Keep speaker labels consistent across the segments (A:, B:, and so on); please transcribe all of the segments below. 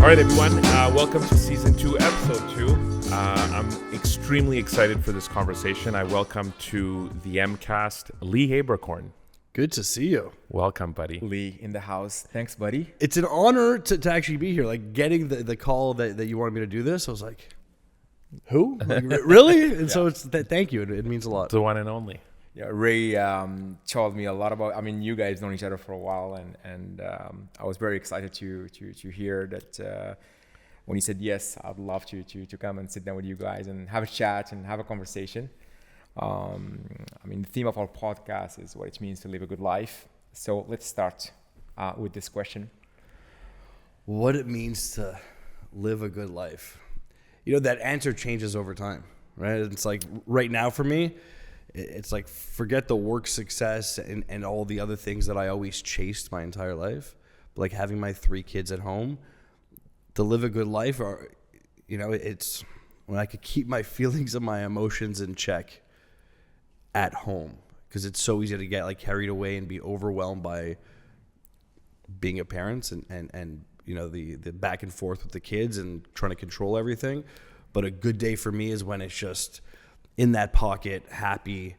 A: All right, everyone. Welcome to Season 2, Episode 2. I'm extremely excited for this conversation. I welcome to the MCast, Lee Haberkorn.
B: Good to see you.
A: Welcome, buddy.
C: Lee in the house. Thanks, buddy.
B: It's an honor to actually be here. Like, getting the call that you wanted me to do this, I was like, who? Like, really? And so it's thank you. It means a lot.
A: The one and only.
C: Yeah, Ray told me a lot about. I mean, you guys known each other for a while, and I was very excited to hear that when he said yes, I'd love to come and sit down with you guys and have a chat and have a conversation. I mean, the theme of our podcast is what it means to live a good life. So let's start with this question:
B: what it means to live a good life. You know, that answer changes over time, right? It's like right now for me, it's like forget the work success and all the other things that I always chased my entire life. But like having my 3 kids at home, to live a good life, or you know, it's when I could keep my feelings and my emotions in check at home, because it's so easy to get like carried away and be overwhelmed by being a parent and you know, the back and forth with the kids and trying to control everything. But a good day for me is when it's just in that pocket, happy,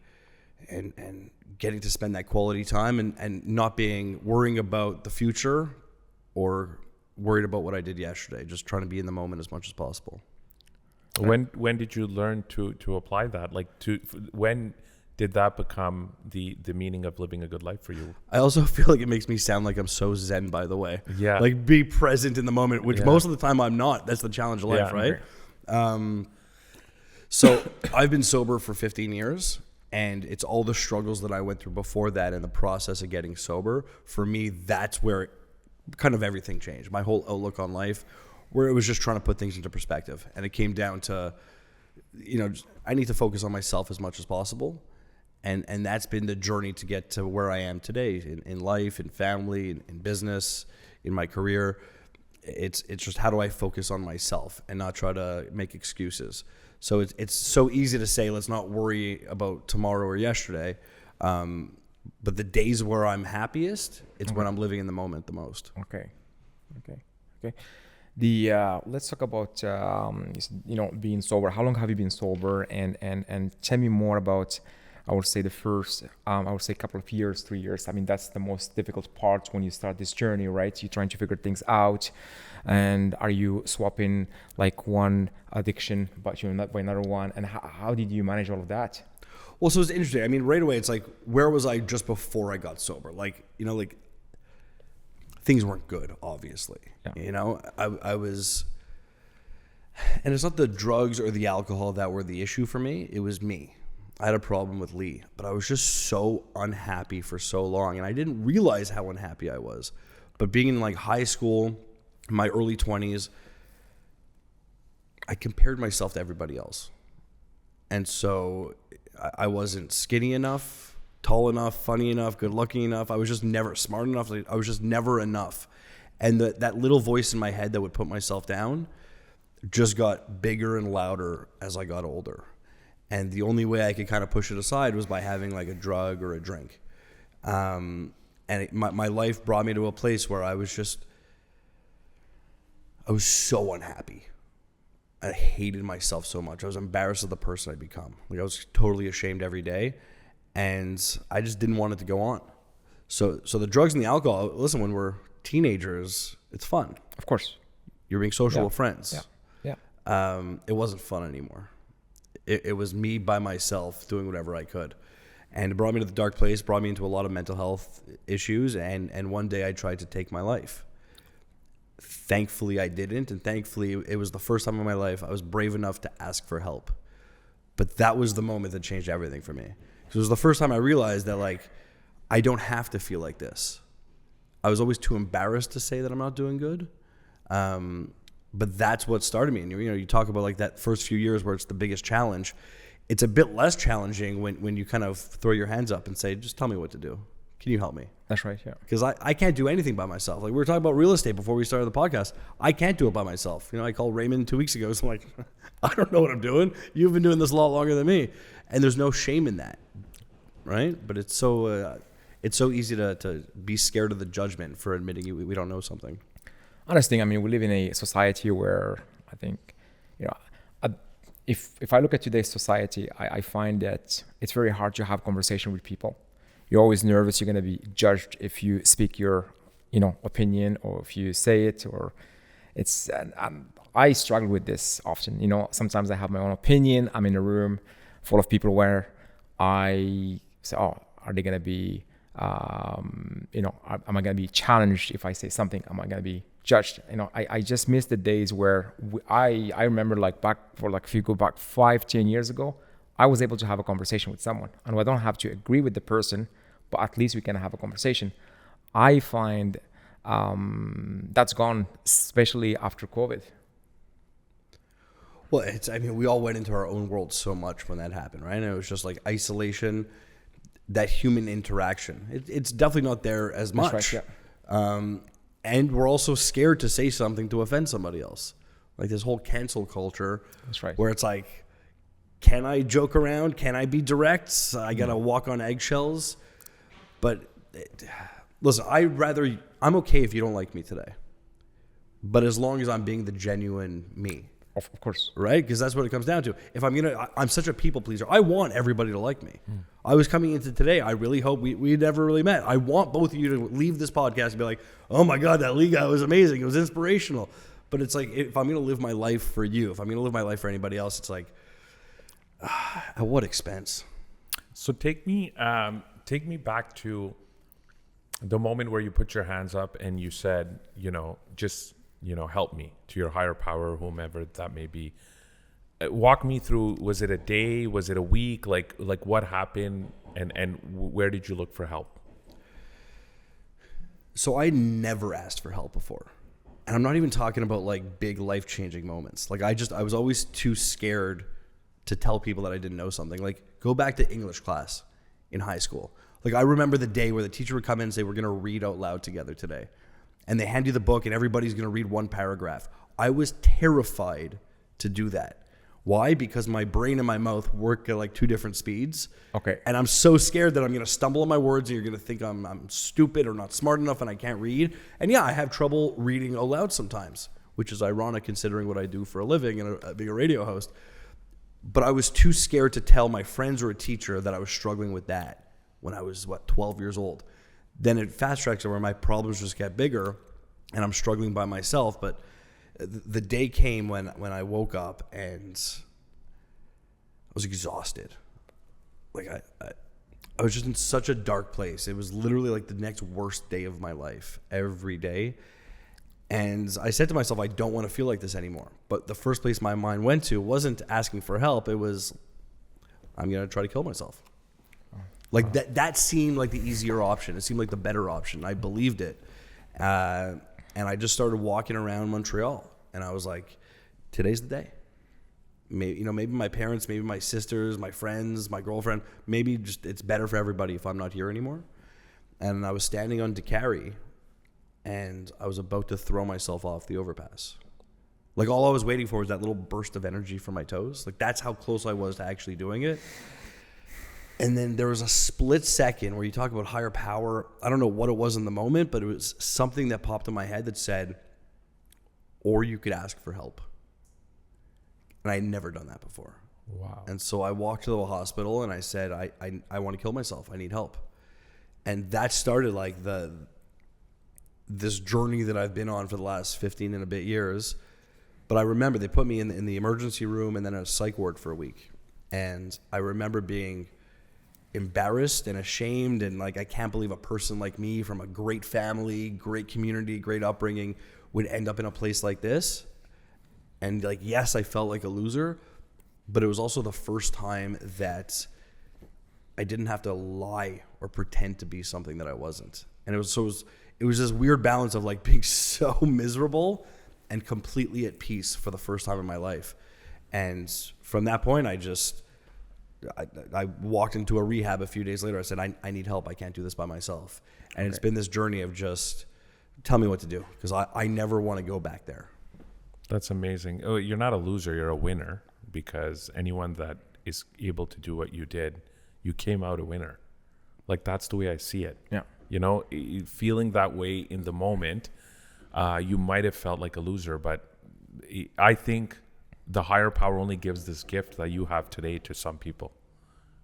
B: and getting to spend that quality time and not worrying about the future or worried about what I did yesterday. Just trying to be in the moment as much as possible.
A: When did you learn to apply that? Like, when did that become the meaning of living a good life for you?
B: I also feel like it makes me sound like I'm so zen, by the way.
A: Yeah.
B: Like, be present in the moment, which most of the time I'm not. That's the challenge of life, right? So I've been sober for 15 years, and it's all the struggles that I went through before that and the process of getting sober. For me, that's where kind of everything changed. My whole outlook on life, where it was just trying to put things into perspective. And it came down to, you know, I need to focus on myself as much as possible. And that's been the journey to get to where I am today in life, in family, in business, in my career. It's just, how do I focus on myself and not try to make excuses? So it's so easy to say, let's not worry about tomorrow or yesterday. But the days where I'm happiest, it's when I'm living in the moment the most.
C: Okay. Let's talk about being sober. How long have you been sober? And tell me more about, I would say the first, couple of years, 3 years. I mean, that's the most difficult part when you start this journey, right? You're trying to figure things out. And are you swapping like one addiction, but you're not by another one? And how did you manage all of that?
B: Well, so it's interesting. I mean, right away, it's like, where was I just before I got sober? Like, you know, like things weren't good, obviously. Yeah. You know, I was, and it's not the drugs or the alcohol that were the issue for me. It was me. I had a problem with Lee, but I was just so unhappy for so long, and I didn't realize how unhappy I was. But being in like high school, my early 20s, I compared myself to everybody else. And so I wasn't skinny enough, tall enough, funny enough, good looking enough. I was just never smart enough. I was just never enough. And that little voice in my head that would put myself down just got bigger and louder as I got older. And the only way I could kind of push it aside was by having like a drug or a drink. My life brought me to a place where I was so unhappy. I hated myself so much. I was embarrassed of the person I'd become. Like, I was totally ashamed every day. And I just didn't want it to go on. So the drugs and the alcohol, listen, when we're teenagers, it's fun.
C: Of course.
B: You're being social with friends.
C: Yeah.
B: It wasn't fun anymore. It was me by myself doing whatever I could. And it brought me to the dark place, brought me into a lot of mental health issues. And one day I tried to take my life. Thankfully, I didn't. And thankfully, it was the first time in my life I was brave enough to ask for help. But that was the moment that changed everything for me. Because it was the first time I realized that, like, I don't have to feel like this. I was always too embarrassed to say that I'm not doing good. But that's what started me. And you talk about like that first few years where it's the biggest challenge. It's a bit less challenging when you kind of throw your hands up and say, just tell me what to do. Can you help me?
C: That's right, yeah.
B: Because I can't do anything by myself. Like, we were talking about real estate before we started the podcast. I can't do it by myself. You know, I called Raymond 2 weeks ago. So I'm like, I don't know what I'm doing. You've been doing this a lot longer than me. And there's no shame in that, right? But it's so easy to be scared of the judgment for admitting we don't know something.
C: honest thing, I mean, we live in a society where I think, if I look at today's society, I find that it's very hard to have conversation with people. You're always nervous. You're going to be judged if you speak your, opinion, or if you say it, or it's. I struggle with this often. Sometimes I have my own opinion. I'm in a room full of people where I say, "Oh, are they going to be? Am I going to be challenged if I say something? Am I going to be judged?" I just miss the days where I remember if you go back 5-10 years ago, I was able to have a conversation with someone, and I don't have to agree with the person, but at least we can have a conversation. I find that's gone, especially after COVID.
B: Well, we all went into our own world so much when that happened, right? And it was just like isolation, that human interaction. It's definitely not there as much.
C: That's right, yeah.
B: And we're also scared to say something to offend somebody else. Like this whole cancel culture.
C: That's right.
B: Where it's like, can I joke around? Can I be direct? I got to walk on eggshells. But listen, I'm okay if you don't like me today. But as long as I'm being the genuine me.
C: Of course.
B: Right? Because that's what it comes down to. If I'm such a people pleaser. I want everybody to like me. I was coming into today. I really hope we never really met. I want both of you to leave this podcast and be like, oh my God, that Lee guy was amazing. It was inspirational. But it's like, if I'm going to live my life for you, if I'm going to live my life for anybody else, it's like, at what expense?
A: So take me back to the moment where you put your hands up and you said, help me, to your higher power, whomever that may be. Walk me through, was it a day? Was it a week? Like what happened and where did you look for help?
B: So I never asked for help before. And I'm not even talking about like big life-changing moments. Like I was always too scared to tell people that I didn't know something. Like go back to English class in high school. Like I remember the day where the teacher would come in and say, we're going to read out loud together today. And they hand you the book and everybody's going to read one paragraph. I was terrified to do that. Why? Because my brain and my mouth work at like two different speeds.
C: Okay.
B: And I'm so scared that I'm going to stumble on my words and you're going to think I'm stupid or not smart enough and I can't read. And yeah, I have trouble reading aloud sometimes, which is ironic considering what I do for a living and being a radio host. But I was too scared to tell my friends or a teacher that I was struggling with that when I was, 12 years old. Then it fast tracks where my problems just get bigger and I'm struggling by myself. But the day came when I woke up and I was exhausted. Like I was just in such a dark place. It was literally like the next worst day of my life every day. And I said to myself, I don't want to feel like this anymore. But the first place my mind went to wasn't asking for help. It was, I'm going to try to kill myself. Like that seemed like the easier option. It seemed like the better option. I believed it. And I just started walking around Montreal. And I was like, today's the day. Maybe my parents, maybe my sisters, my friends, my girlfriend, maybe just it's better for everybody if I'm not here anymore. And I was standing on DeCarry and I was about to throw myself off the overpass. Like all I was waiting for was that little burst of energy from my toes. Like that's how close I was to actually doing it. And then there was a split second where you talk about higher power. I don't know what it was in the moment, but it was something that popped in my head that said, or you could ask for help. And I had never done that before.
A: Wow.
B: And so I walked to the hospital and I said, I want to kill myself. I need help. And that started like this journey that I've been on for the last 15 and a bit years. But I remember they put me in the emergency room and then in a psych ward for a week. And I remember being embarrassed and ashamed and like I can't believe a person like me from a great family, great community, great upbringing would end up in a place like this. And like yes, I felt like a loser, but it was also the first time that I didn't have to lie or pretend to be something that I wasn't. And it was this weird balance of like being so miserable and completely at peace for the first time in my life. And from that point I walked into a rehab a few days later. I said, I need help. I can't do this by myself. And It's been this journey of just tell me what to do because I never want to go back there.
A: That's amazing. Oh, you're not a loser. You're a winner because anyone that is able to do what you did, you came out a winner. Like that's the way I see it.
C: Yeah.
A: Feeling that way in the moment, you might have felt like a loser. But I think the higher power only gives this gift that you have today to some people,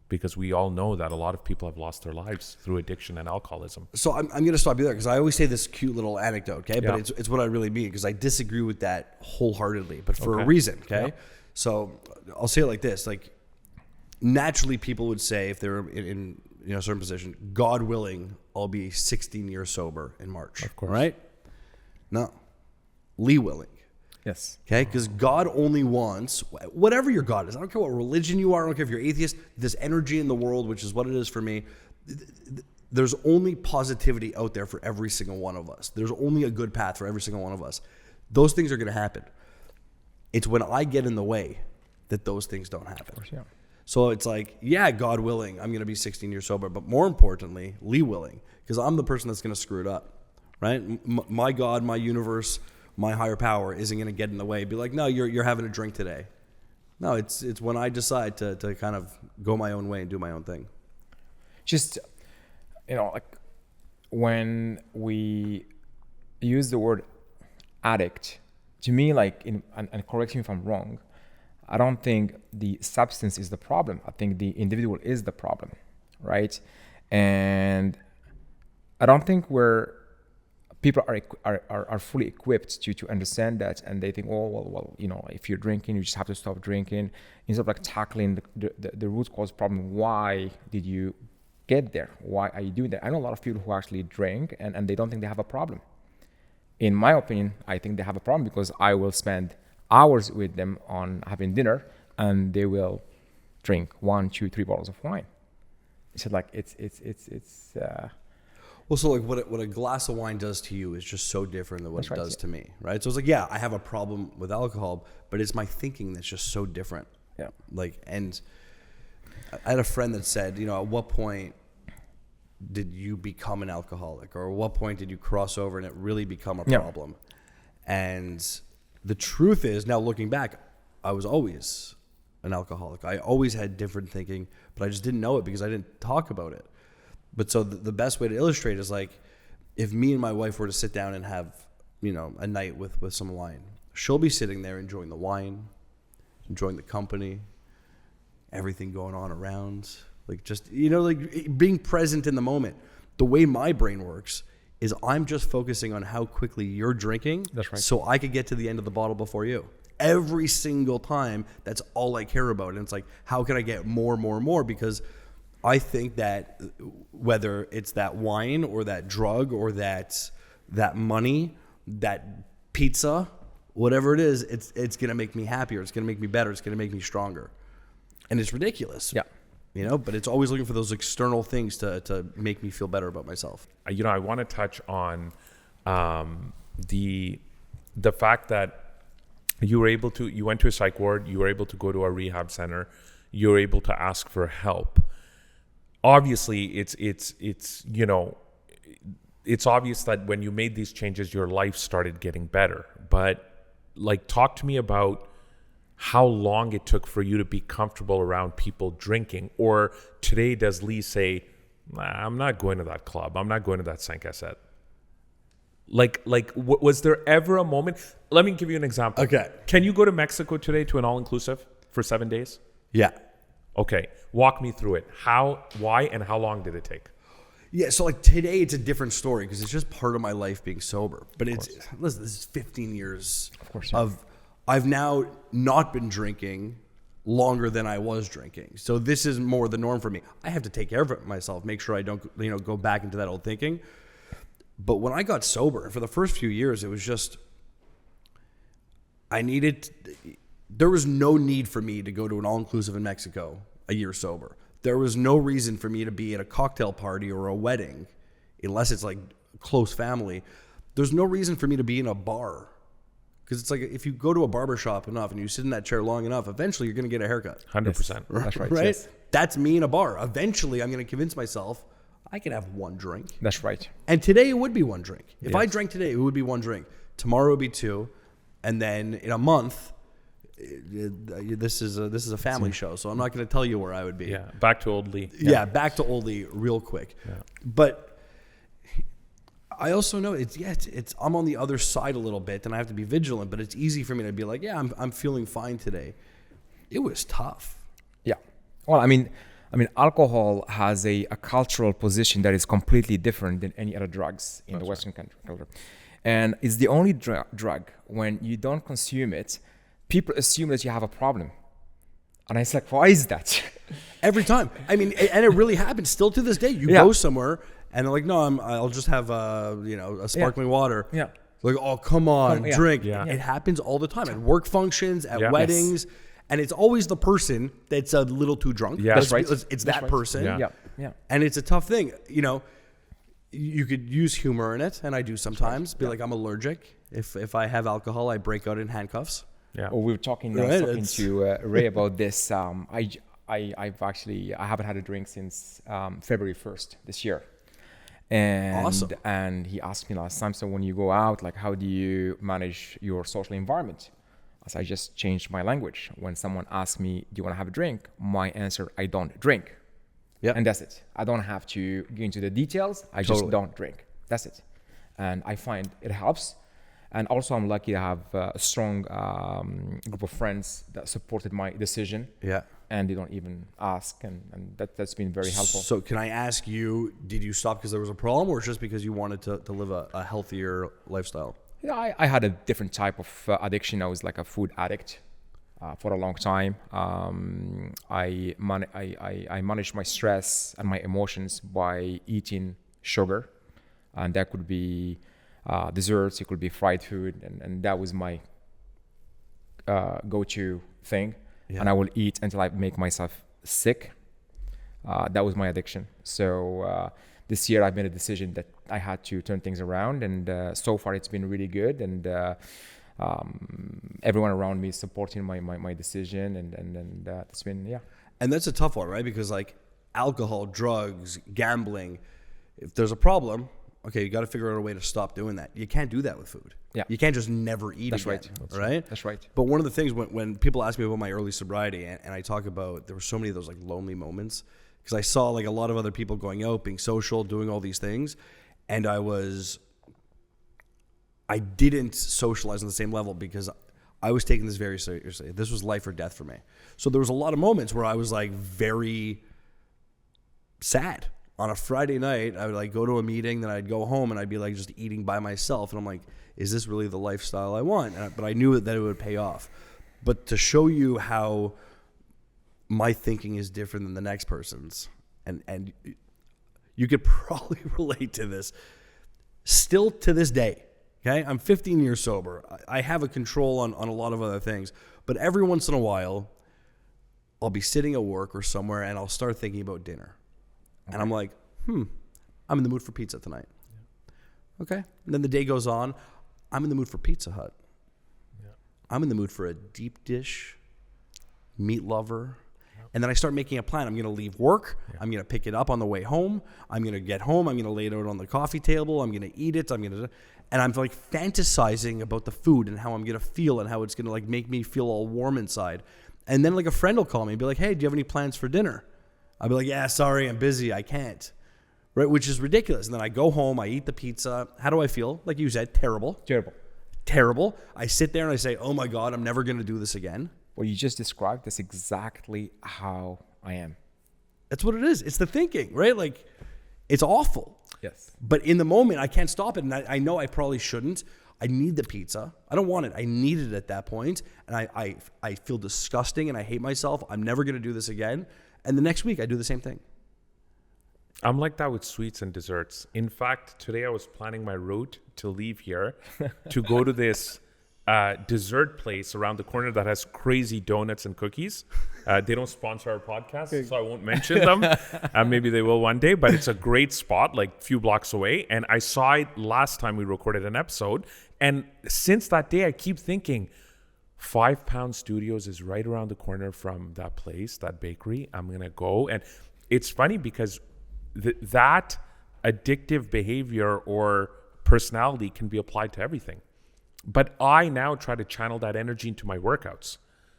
A: because we all know that a lot of people have lost their lives through addiction and alcoholism.
B: So I'm going to stop you there because I always say this cute little anecdote, okay?
A: Yeah.
B: But it's what I really mean, because I disagree with that wholeheartedly, but for a
A: Okay.
B: reason, okay?
A: Yeah.
B: So I'll say it like this. Like, naturally people would say, if they're in a certain position, God willing, I'll be 16 years sober in March.
A: Of course.
B: Right? No. Lee willing.
C: Yes.
B: Okay, because God only wants, whatever your God is, I don't care what religion you are, I don't care if you're atheist, this energy in the world, which is what it is for me, there's only positivity out there for every single one of us. There's only a good path for every single one of us. Those things are going to happen. It's when I get in the way that those things don't happen.
C: Of course, yeah.
B: So it's like, yeah, God willing, I'm going to be 16 years sober, but more importantly, Lee willing, because I'm the person that's going to screw it up, right? My God, my universe, my higher power isn't going to get in the way. Be like, no, you're having a drink today. No, it's when I decide to kind of go my own way and do my own thing.
C: Just, like when we use the word addict, to me, and correct me if I'm wrong, I don't think the substance is the problem. I think the individual is the problem, right? And I don't think people are fully equipped to understand that, and they think, oh well, if you're drinking, you just have to stop drinking, instead of like tackling the root cause problem. Why did you get there? Why are you doing that? I know a lot of people who actually drink and they don't think they have a problem. In my opinion, I think they have a problem, because I will spend hours with them on having dinner and they will drink 1, 2, 3 bottles of wine. So like it's
B: Well, so like what a glass of wine does to you is just so different than what
C: That's
B: it
C: right,
B: does
C: yeah.
B: to me, right? So it's like, yeah, I have a problem with alcohol, but it's my thinking that's just so different.
C: Yeah.
B: Like, and I had a friend that said, at what point did you become an alcoholic, or at what point did you cross over and it really become a
C: Yeah.
B: problem? And the truth is, now looking back, I was always an alcoholic. I always had different thinking, but I just didn't know it because I didn't talk about it. But so the best way to illustrate is like, if me and my wife were to sit down and have, a night with some wine, she'll be sitting there enjoying the wine, enjoying the company, everything going on around, like just, like being present in the moment. The way my brain works is I'm just focusing on how quickly you're drinking.
C: That's right.
B: So I could get to the end of the bottle before you. Every single time, that's all I care about. And it's like, how can I get more? Because I think that whether it's that wine or that drug or that money, that pizza, whatever it is, it's going to make me happier. It's going to make me better. It's going to make me stronger. And it's ridiculous.
C: Yeah.
B: But it's always looking for those external things to make me feel better about myself.
A: I want to touch on the fact that you went to a psych ward, you were able to go to a rehab center, you were able to ask for help. Obviously, it's obvious that when you made these changes, your life started getting better. But like, talk to me about how long it took for you to be comfortable around people drinking. Or today, does Lee say, nah, I'm not going to that club, I'm not going to that 5 à 7? Was there ever a moment? Let me give you an example.
B: Okay.
A: Can you go to Mexico today to an all-inclusive for 7 days?
B: Yeah.
A: Okay. Walk me through it. How, why, and how long did it take?
B: Yeah, so like today it's a different story because it's just part of my life being sober. But listen, this is 15 years of I've now not been drinking longer than I was drinking. So this is more the norm for me. I have to take care of it myself, make sure I don't, go back into that old thinking. But when I got sober, for the first few years, it was just, there was no need for me to go to an all-inclusive in Mexico a year sober. There was no reason for me to be at a cocktail party or a wedding, unless it's like close family. There's no reason for me to be in a bar. Because it's like, if you go to a barbershop enough and you sit in that chair long enough, eventually you're going to get a haircut.
A: 100%.
C: That's right.
B: Right?
C: Yes.
B: That's me in a bar. Eventually I'm going to convince myself I can have one drink.
C: That's right.
B: And today it would be one drink. If I
A: Yes.
B: drank today, it would be one drink. Tomorrow would be 2. And then in a month, this is a family show, so I'm not going to tell you where I would be.
A: Yeah. Back to old Lee.
B: Yeah, back to old Lee real quick.
A: Yeah.
B: But I also know it's I'm on the other side a little bit, and I have to be vigilant. But it's easy for me to be like, yeah, I'm feeling fine today. It was tough.
C: Yeah. Well, I mean, alcohol has a cultural position that is completely different than any other drugs in the Western culture. And it's the only drug when you don't consume it, people assume that you have a problem. And I was like, why is that?
B: Every time. I mean, and it really happens still to this day. You go somewhere and they're like, no, I'll just have a sparkling water.
C: Yeah.
B: Like, oh, come on, drink.
A: Yeah.
B: It happens all the time at work functions, at weddings. Yes. And it's always the person that's a little too drunk.
A: Yeah.
C: That's right.
B: It's that person.
C: Yeah.
B: And it's a tough thing. You could use humor in it, and I do sometimes. Be like, I'm allergic. If I have alcohol, I break out in handcuffs.
A: Yeah.
C: Well, we were talking to Ray about this. I haven't had a drink since February 1st this year. And
B: awesome.
C: And he asked me last time, so when you go out, like, how do you manage your social environment? So I just changed my language. When someone asks me, do you want to have a drink? My answer, I don't drink.
B: Yeah.
C: And that's it. I don't have to go into the details. I just don't drink. That's it. And I find it helps. And also I'm lucky to have a strong group of friends that supported my decision.
B: Yeah.
C: And they don't even ask. And that's been very helpful.
B: So can I ask you, did you stop because there was a problem, or just because you wanted to live a healthier lifestyle?
C: Yeah, I had a different type of addiction. I was like a food addict for a long time. I managed my stress and my emotions by eating sugar. And that could be desserts, it could be fried food. And that was my go-to thing. Yeah. And I will eat until I make myself sick. That was my addiction. So this year I've made a decision that I had to turn things around, and so far it's been really good. And everyone around me is supporting my decision, and it's been, yeah.
B: And that's a tough one, right? Because like alcohol, drugs, gambling, if there's a problem, okay, you got to figure out a way to stop doing that. You can't do that with food.
C: Yeah.
B: You can't just never eat
C: That's
B: again, right?
C: That's right.
B: But one of the things when people ask me about my early sobriety, and I talk about, there were so many of those like lonely moments, because I saw like a lot of other people going out, being social, doing all these things, and I didn't socialize on the same level because I was taking this very seriously. This was life or death for me. So there was a lot of moments where I was like very sad. On a Friday night, I would like go to a meeting, then I'd go home and I'd be like just eating by myself. And I'm like, is this really the lifestyle I want? But I knew that it would pay off. But to show you how my thinking is different than the next person's, and you could probably relate to this still to this day. Okay, I'm 15 years sober. I have a control on a lot of other things, but every once in a while I'll be sitting at work or somewhere and I'll start thinking about dinner. And I'm like, I'm in the mood for pizza tonight. Yeah. Okay. And then the day goes on. I'm in the mood for Pizza Hut. Yeah. I'm in the mood for a deep dish, meat lover. Yeah. And then I start making a plan. I'm going to leave work. Yeah. I'm going to pick it up on the way home. I'm going to get home. I'm going to lay it out on the coffee table. I'm going to eat it. And I'm like fantasizing about the food and how I'm going to feel and how it's going to like make me feel all warm inside. And then like a friend will call me and be like, hey, do you have any plans for dinner? I'll be like, yeah, sorry, I'm busy. I can't. Right? Which is ridiculous. And then I go home, I eat the pizza. How do I feel? Like you said, terrible. Terrible. I sit there and I say, oh my God, I'm never going to do this again.
C: What you just described is exactly how I am.
B: That's what it is. It's the thinking, right? Like it's awful.
C: Yes.
B: But in the moment, I can't stop it. And I know I probably shouldn't. I need the pizza. I don't want it. I need it at that point. And I feel disgusting and I hate myself. I'm never going to do this again. And the next week, I do the same thing.
A: I'm like that with sweets and desserts. In fact, today I was planning my route to leave here to go to this dessert place around the corner that has crazy donuts and cookies. They don't sponsor our podcast, so I won't mention them. Maybe they will one day, but it's a great spot, like a few blocks away. And I saw it last time we recorded an episode. And since that day, I keep thinking, 5 Pound Studios is right around the corner from that place, that bakery. I'm going to go. And it's funny because that addictive behavior or personality can be applied to everything. But I now try to channel that energy into my workouts.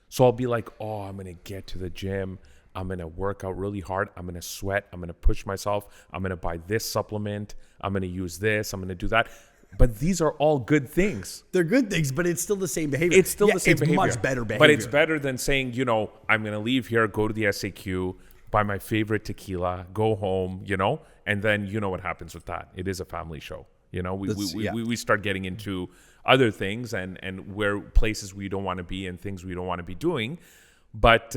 A: So I'll be like, oh, I'm going to get to the gym. I'm going to work out really hard. I'm going to sweat. I'm going to push myself. I'm going to buy this supplement. I'm going to use this. I'm going to do that. But these are all good things.
B: They're good things, but it's still the same behavior.
A: It's still the same behavior.
B: It's much better behavior.
A: But it's better than saying, you know, I'm going to leave here, go to the SAQ, buy my favorite tequila, go home, you know, and then you know what happens with that. It is a family show. You know, we start getting into other things and where places we don't want to be and things we don't want to be doing. But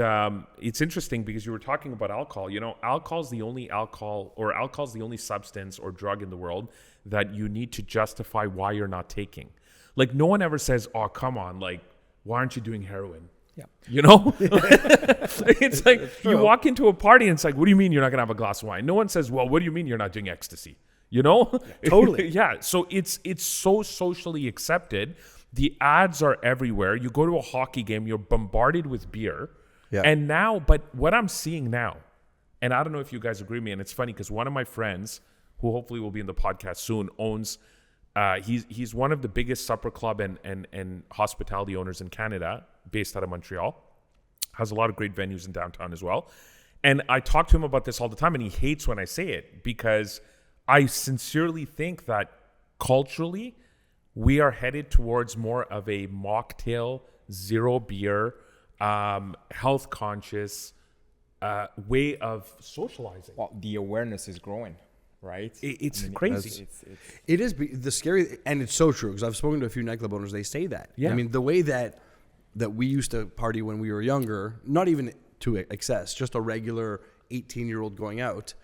A: it's interesting because you were talking about alcohol. You know, alcohol's the only substance or drug in the world that you need to justify why you're not taking. Like, no one ever says, oh, come on, like, why aren't you doing heroin?
C: Yeah.
A: You know? It's like you walk into a party and it's like, what do you mean you're not going to have a glass of wine? No one says, well, what do you mean you're not doing ecstasy? You know?
B: Yeah, totally.
A: Yeah. So it's so socially accepted. The ads are everywhere. You go to a hockey game, you're bombarded with beer.
B: Yeah.
A: And now, but what I'm seeing now, and I don't know if you guys agree with me, and it's funny because one of my friends, who hopefully will be in the podcast soon, owns, he's one of the biggest supper club and hospitality owners in Canada, based out of Montreal. Has a lot of great venues in downtown as well. And I talk to him about this all the time, and he hates when I say it because I sincerely think that culturally, we are headed towards more of a mocktail, zero beer, health conscious way of socializing.
C: Well, the awareness is growing, right?
A: It's crazy.
B: It is the scary, and it's so true because I've spoken to a few nightclub owners. They say that.
A: Yeah.
B: I mean, the way that we used to party when we were younger, not even to excess, just a regular 18-year-old going out.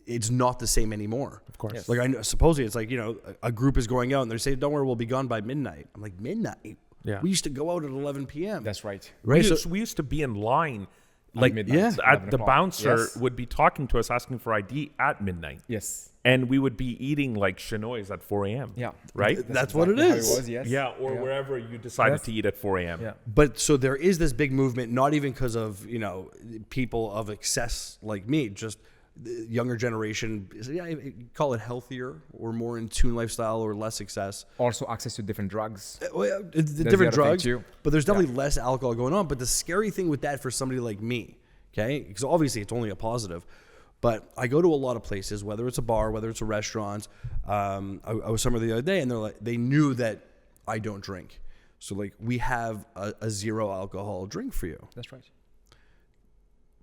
B: It's not the same anymore.
A: Of course.
B: Yes. Like I know, supposedly it's like, you know, a group is going out and they say, don't worry, we'll be gone by midnight. I'm like, midnight?
A: Yeah.
B: We used to go out at 11 p.m.
C: That's right.
B: Right.
A: We used to be in line. Like
C: midnight,
A: at the bouncer
C: Yes.
A: would be talking to us, asking for ID at midnight.
C: Yes.
A: And we would be eating like chinois at 4 a.m.
C: Yeah.
A: Right?
B: That's what it
C: exactly
B: is.
C: How it was, yes.
A: Yeah, or wherever you decided
C: Yes.
A: to eat at 4 a.m.
C: Yeah.
B: But so there is this big movement, not even because of, you know, people of excess like me, just the younger generation, call it healthier or more in tune lifestyle or less excess.
C: Also access to different drugs.
B: Well, it's the
C: the
B: different
C: other thing
B: drugs,
C: too.
B: but there's definitely less alcohol going on. But the scary thing with that for somebody like me, okay, because obviously it's only a positive, but I go to a lot of places, whether it's a bar, whether it's a restaurant. I was somewhere the other day, and they knew that I don't drink, so like we have a zero alcohol drink for you,
C: That's right.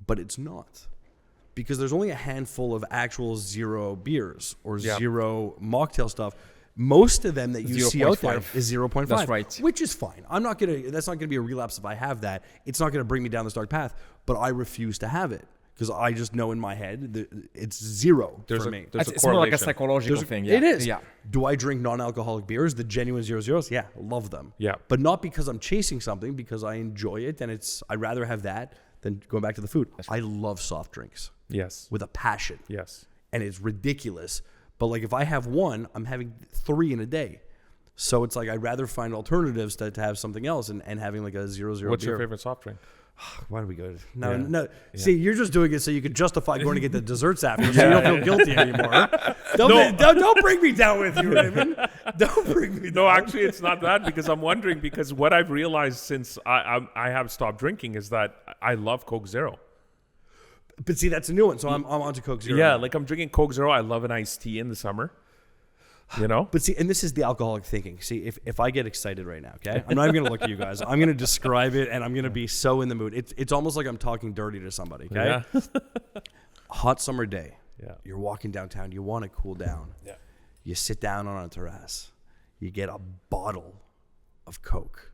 B: but it's not. Because there's only a handful of actual zero beers or zero mocktail stuff. Most of them that you see out there is 0.5.
C: That's right.
B: Which is fine. That's not gonna be a relapse if I have that. It's not gonna bring me down this dark path. But I refuse to have it because I just know in my head that it's zero for me.
C: It's more like a psychological thing. Yeah.
B: It is.
C: Yeah.
B: Do I drink non-alcoholic beers, the genuine 0.0s? Yeah, love them.
A: Yeah.
B: But not because I'm chasing something, because I enjoy it, and I'd rather have that than going back to the food. I love soft drinks.
A: Yes.
B: With a passion.
A: Yes.
B: And it's ridiculous. But like if I have one, I'm having 3 in a day. So it's like I'd rather find alternatives to have something else and having like a 0.0
A: What's
B: beer.
A: your favorite soft drink?
B: Why do we go? No,
A: Yeah.
B: no.
A: Yeah.
B: See, you're just doing it so you can justify going to get the desserts after, so you don't feel guilty anymore. Don't bring me down with you, Raymond. Don't bring me down.
A: No, actually, it's not that because I'm wondering because what I've realized since I have stopped drinking is that I love Coke Zero.
B: But see, that's a new one. So I'm onto Coke Zero.
A: Yeah, like I'm drinking Coke Zero. I love an iced tea in the summer. You know?
B: But see, and this is the alcoholic thinking. See, if I get excited right now, okay, I'm not even gonna look at you guys. I'm gonna describe it, and I'm gonna be so in the mood. It's almost like I'm talking dirty to somebody. Okay,
A: Yeah.
B: hot summer day.
A: Yeah.
B: You're walking downtown. You want to cool down.
A: Yeah.
B: You sit down on a terrace. You get a bottle of Coke,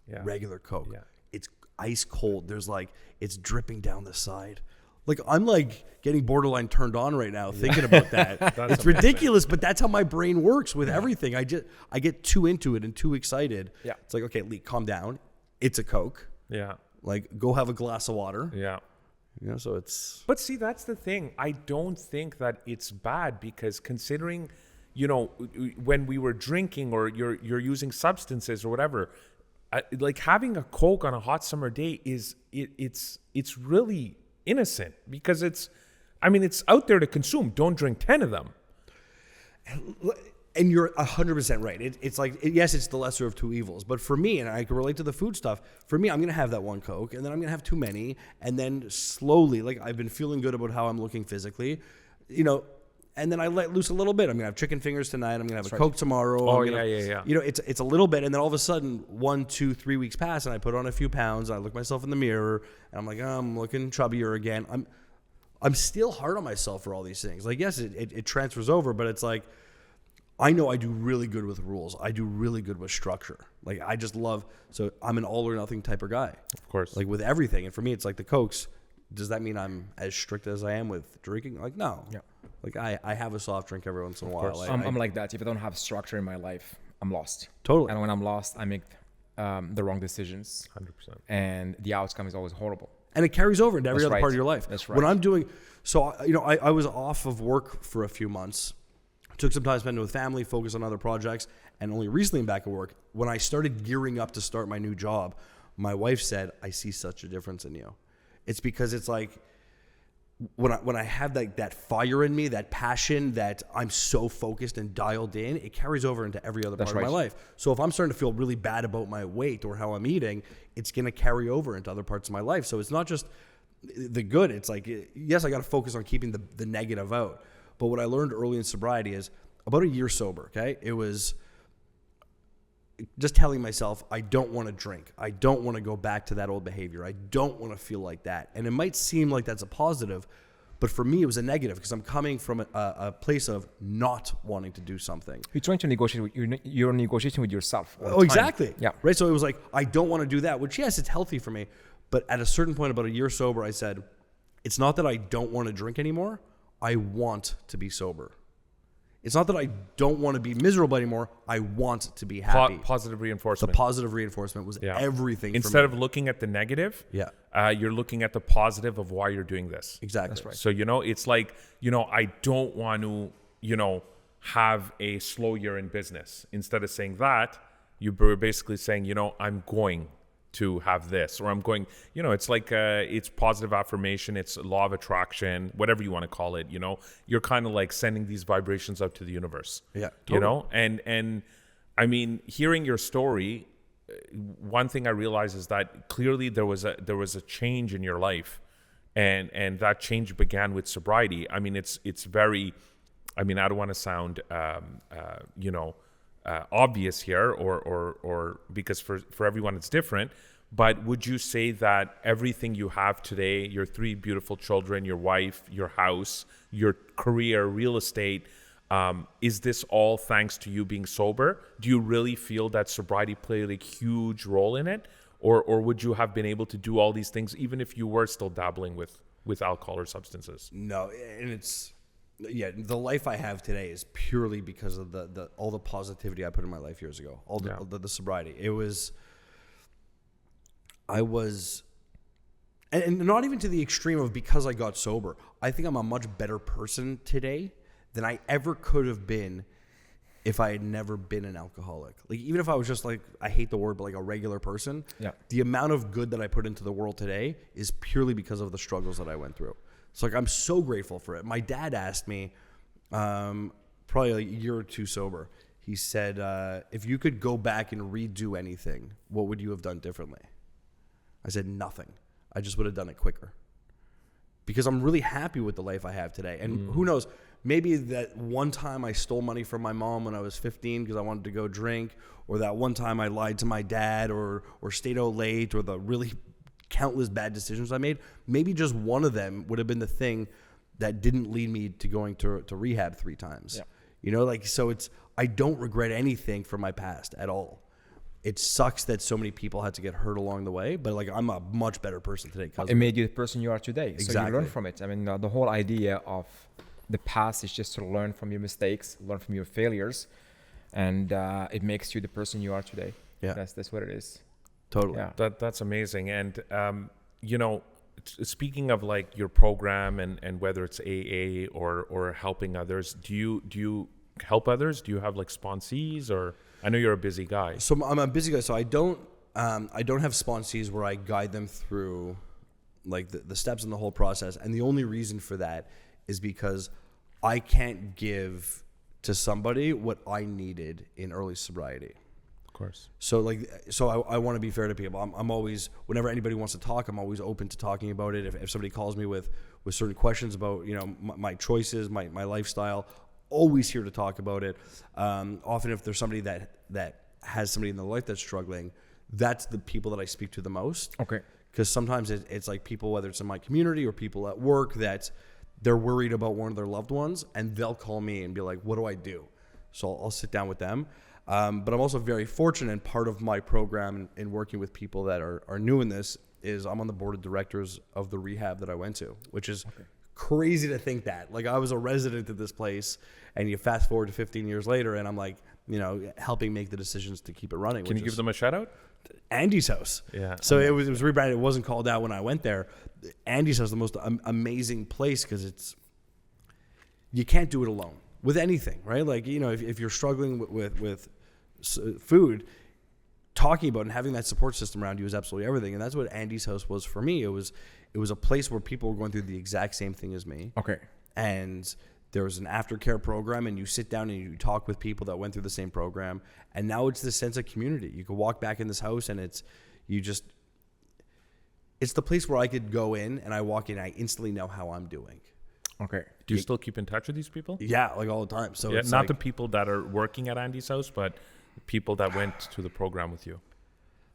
A: Yeah.
B: regular Coke.
A: Yeah.
B: It's ice cold. There's like it's dripping down the side. Like I'm like getting borderline turned on right now thinking about that. It's
A: amazing.
B: ridiculous, but that's how my brain works with everything. I get too into it and too excited.
C: Yeah.
B: It's like, okay, Lee, calm down. It's a Coke.
A: Yeah.
B: Like go have a glass of water.
A: Yeah.
B: You know, so it's
A: But see, that's the thing. I don't think that it's bad because considering, you know, when we were drinking or you're using substances or whatever, like having a Coke on a hot summer day it's really innocent because it's out there to consume. Don't drink 10 of them.
B: And you're 100% right. It's like, yes, it's the lesser of two evils. But for me, and I can relate to the food stuff, for me, I'm going to have that one Coke, and then I'm going to have too many. And then slowly, like I've been feeling good about how I'm looking physically, and then I let loose a little bit. I'm going to have chicken fingers tonight. I'm going to have a Coke tomorrow.
A: Oh,
B: yeah. It's a little bit. And then all of a sudden, 1, 2, 3 weeks pass, and I put on a few pounds. And I look myself in the mirror, and I'm like, oh, I'm looking chubbier again. I'm still hard on myself for all these things. Like, yes, it transfers over, but it's like, I know I do really good with rules. I do really good with structure. Like, I just love, so I'm an all or nothing type of guy.
A: Of course.
B: Like with everything. And for me, it's like the Cokes. Does that mean I'm as strict as I am with drinking? Like, no.
C: Yeah.
B: Like I have a soft drink every once in a while.
C: I'm like that. If I don't have structure in my life, I'm lost.
B: Totally.
C: And when I'm lost, I make the wrong decisions.
A: 100%.
C: And the outcome is always horrible.
B: And it carries over into every
C: That's
B: other
C: right.
B: part of your life.
C: That's right.
B: When I'm doing, so, I was off of work for a few months. Took some time spent with family, focused on other projects, and only recently I'm back at work. When I started gearing up to start my new job, my wife said, I see such a difference in you. It's because it's like, when I have that fire in me, that passion, that I'm so focused and dialed in, it carries over into every other part of my life. So if I'm starting to feel really bad about my weight or how I'm eating, it's going to carry over into other parts of my life. So it's not just the good. It's like, yes, I got to focus on keeping the negative out. But what I learned early in sobriety is about a year sober, okay? It was just telling myself, I don't want to drink. I don't want to go back to that old behavior. I don't want to feel like that. And it might seem like that's a positive, but for me, it was a negative because I'm coming from a place of not wanting to do something.
C: You're trying to negotiate. You're negotiating with yourself.
B: Oh, exactly.
C: Yeah.
B: Right. So it was like, I don't want to do that, which, yes, it's healthy for me. But at a certain point, about a year sober, I said, it's not that I don't want to drink anymore. I want to be sober. It's not that I don't want to be miserable anymore. I want to be happy.
A: Positive
B: The
A: reinforcement.
B: positive reinforcement was everything.
A: Instead of looking at the negative, you're looking at the positive of why you're doing this.
B: Exactly.
C: That's right.
A: So, it's like, I don't want to, have a slow year in business. Instead of saying that, you're basically saying, I'm going to have this, or I'm going, it's like, it's positive affirmation, it's law of attraction, whatever you want to call it, you're kind of like sending these vibrations out to the universe.
B: Yeah. Totally.
A: And I mean, hearing your story, one thing I realized is that clearly there was a change in your life, and that change began with sobriety. I mean, it's very, I don't want to sound, obvious here, or because for everyone it's different, but would you say that everything you have today, your 3 beautiful children, your wife, your house, your career, real estate, is this all thanks to you being sober? Do you really feel that sobriety played a huge role in it, or would you have been able to do all these things even if you were still dabbling with alcohol or substances?
B: No, and it's, the life I have today is purely because of the all the positivity I put in my life years ago. All the sobriety. I was, and not even to the extreme of because I got sober. I think I'm a much better person today than I ever could have been if I had never been an alcoholic. Like, even if I was just like, I hate the word, but like a regular person. Yeah. The amount of good that I put into the world today is purely because of the struggles that I went through. So like, I'm so grateful for it. My dad asked me, probably like a year or two sober, he said, if you could go back and redo anything, what would you have done differently? I said, nothing. I just would have done it quicker. Because I'm really happy with the life I have today. And who knows, maybe that one time I stole money from my mom when I was 15 because I wanted to go drink, or that one time I lied to my dad, or stayed out late, or the really countless bad decisions I made, maybe just one of them would have been the thing that didn't lead me to going to rehab 3 times. Yeah. So I don't regret anything from my past at all. It sucks that so many people had to get hurt along the way, but like, I'm a much better person today.
C: It made you the person you are today.
B: Exactly.
C: So you learn from it. I mean, the whole idea of the past is just to learn from your mistakes, learn from your failures, and it makes you the person you are today. Yeah, that's what it is.
B: Totally.
C: Yeah.
A: That's amazing. And speaking of like your program and whether it's AA or helping others, do you help others? Do you have like sponsees, or I know you're a busy guy.
B: So I'm a busy guy. So I don't have sponsees where I guide them through like the steps in the whole process. And the only reason for that is because I can't give to somebody what I needed in early sobriety.
A: Of course.
B: So I want to be fair to people. I'm always, whenever anybody wants to talk, I'm always open to talking about it. If somebody calls me with certain questions about, my choices, my lifestyle, always here to talk about it. Often if there's somebody that has somebody in their life that's struggling, that's the people that I speak to the most.
C: Okay.
B: Because sometimes it's like people, whether it's in my community or people at work, that they're worried about one of their loved ones, and they'll call me and be like, what do I do? So I'll sit down with them. But I'm also very fortunate, and part of my program in working with people that are new in this is I'm on the board of directors of the rehab that I went to, which is crazy to think that. Like, I was a resident at this place, and you fast forward to 15 years later, and I'm like, helping make the decisions to keep it running.
A: Can you give them a shout out?
B: Andy's house.
A: Yeah.
B: So it was rebranded. It wasn't called out when I went there. Andy's house is the most amazing place because you can't do it alone with anything, right? Like, if you're struggling with food, talking about and having that support system around you is absolutely everything. And that's what Andy's house was for me. It was a place where people were going through the exact same thing as me.
C: Okay.
B: And there was an aftercare program, and you sit down and you talk with people that went through the same program. And now it's this sense of community. You can walk back in this house, and it's the place where I could go in, and I walk in, and I instantly know how I'm doing.
C: Okay.
A: Do you still keep in touch with these people?
B: Yeah, like all the time. So
A: Yeah,
B: it's
A: not
B: like,
A: the people that are working at Andy's house, but people that went to the program with you.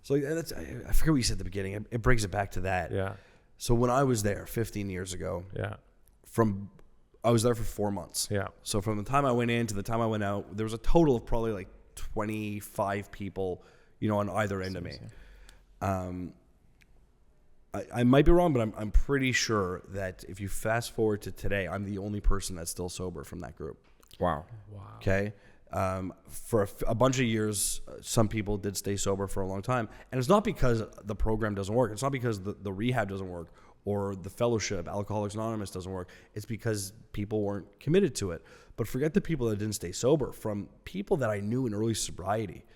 B: So I forget what you said at the beginning. It brings it back to that.
A: Yeah.
B: So when I was there 15 years ago,
A: Yeah.
B: I was there for 4 months.
A: Yeah.
B: So from the time I went in to the time I went out, there was a total of probably like 25 people, on either end of me. I might be wrong, but I'm pretty sure that if you fast forward to today, I'm the only person that's still sober from that group.
C: Wow.
B: Okay. For a bunch of years, some people did stay sober for a long time. And it's not because the program doesn't work. It's not because the rehab doesn't work or the fellowship, Alcoholics Anonymous, doesn't work. It's because people weren't committed to it. But forget the people that didn't stay sober. From people that I knew in early sobriety,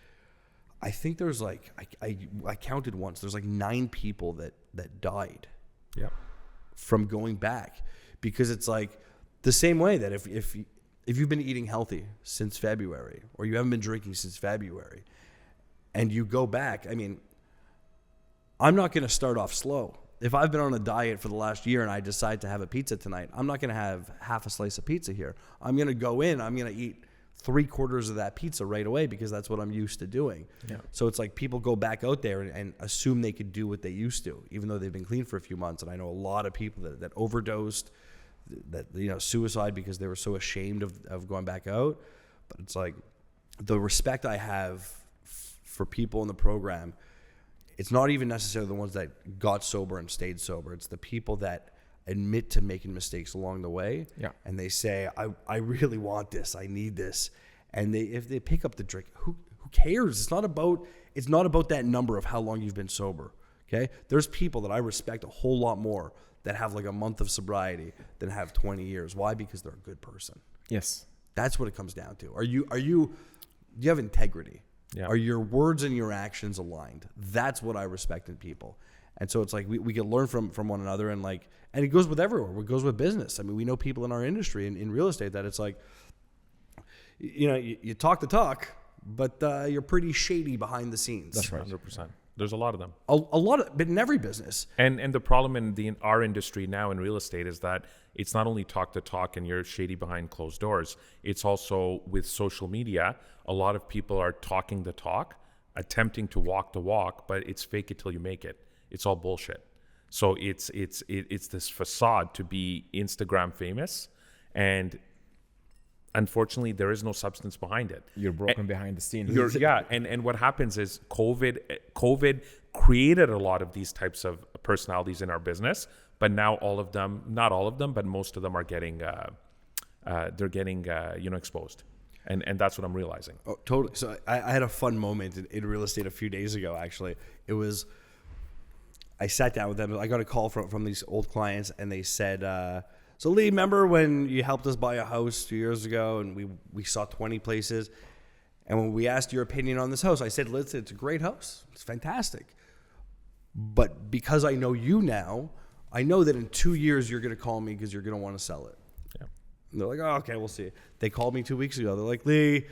B: I think there's like, I counted once, there's like 9 people that died from going back. Because it's like the same way that if you've been eating healthy since February, or you haven't been drinking since February, and you go back, I mean, I'm not going to start off slow. If I've been on a diet for the last year and I decide to have a pizza tonight, I'm not going to have half a slice of pizza here. I'm going to go in, I'm going to eat 3/4 of that pizza right away because that's what I'm used to doing.
A: Yeah.
B: So it's like people go back out there and assume they could do what they used to, even though they've been clean for a few months. And I know a lot of people that overdosed, that suicide because they were so ashamed of going back out. But it's like the respect I have for people in the program, it's not even necessarily the ones that got sober and stayed sober. It's the people that admit to making mistakes along the way.
C: Yeah.
B: And they say, I really want this, I need this. And if they pick up the drink, who cares? It's not about that number of how long you've been sober. Okay? There's people that I respect a whole lot more that have like a month of sobriety than have 20 years. Why? Because they're a good person.
C: Yes.
B: That's what it comes down to. Do you have integrity?
A: Yeah.
B: Are your words and your actions aligned? That's what I respect in people. And so it's like we can learn from one another, and it goes with everywhere. It goes with business. I mean, we know people in our industry in real estate that it's like, you talk the talk, but you're pretty shady behind the scenes.
C: That's right.
A: 100%. There's a lot of them.
B: A lot of, but in every business.
A: And the problem in our industry now in real estate is that it's not only talk the talk and you're shady behind closed doors. It's also with social media. A lot of people are talking the talk, attempting to walk the walk, but it's fake it till you make it. It's all bullshit. So it's this facade to be Instagram famous, and unfortunately there is no substance behind it.
C: You're broken behind the scenes.
A: And what happens is COVID created a lot of these types of personalities in our business, but now all of them, not all of them, but most of them are getting exposed. And that's what I'm realizing.
B: Oh, totally. So I had a fun moment in real estate a few days ago, actually. I sat down with them. I got a call from these old clients, and they said, so Lee, remember when you helped us buy a house 2 years ago and we saw 20 places? And when we asked your opinion on this house, I said, listen, it's a great house. It's fantastic. But because I know you now, I know that in 2 years you're going to call me because you're going to want to sell it.
A: Yeah.
B: And they're like, oh, okay, we'll see. They called me 2 weeks ago. They're like, Lee,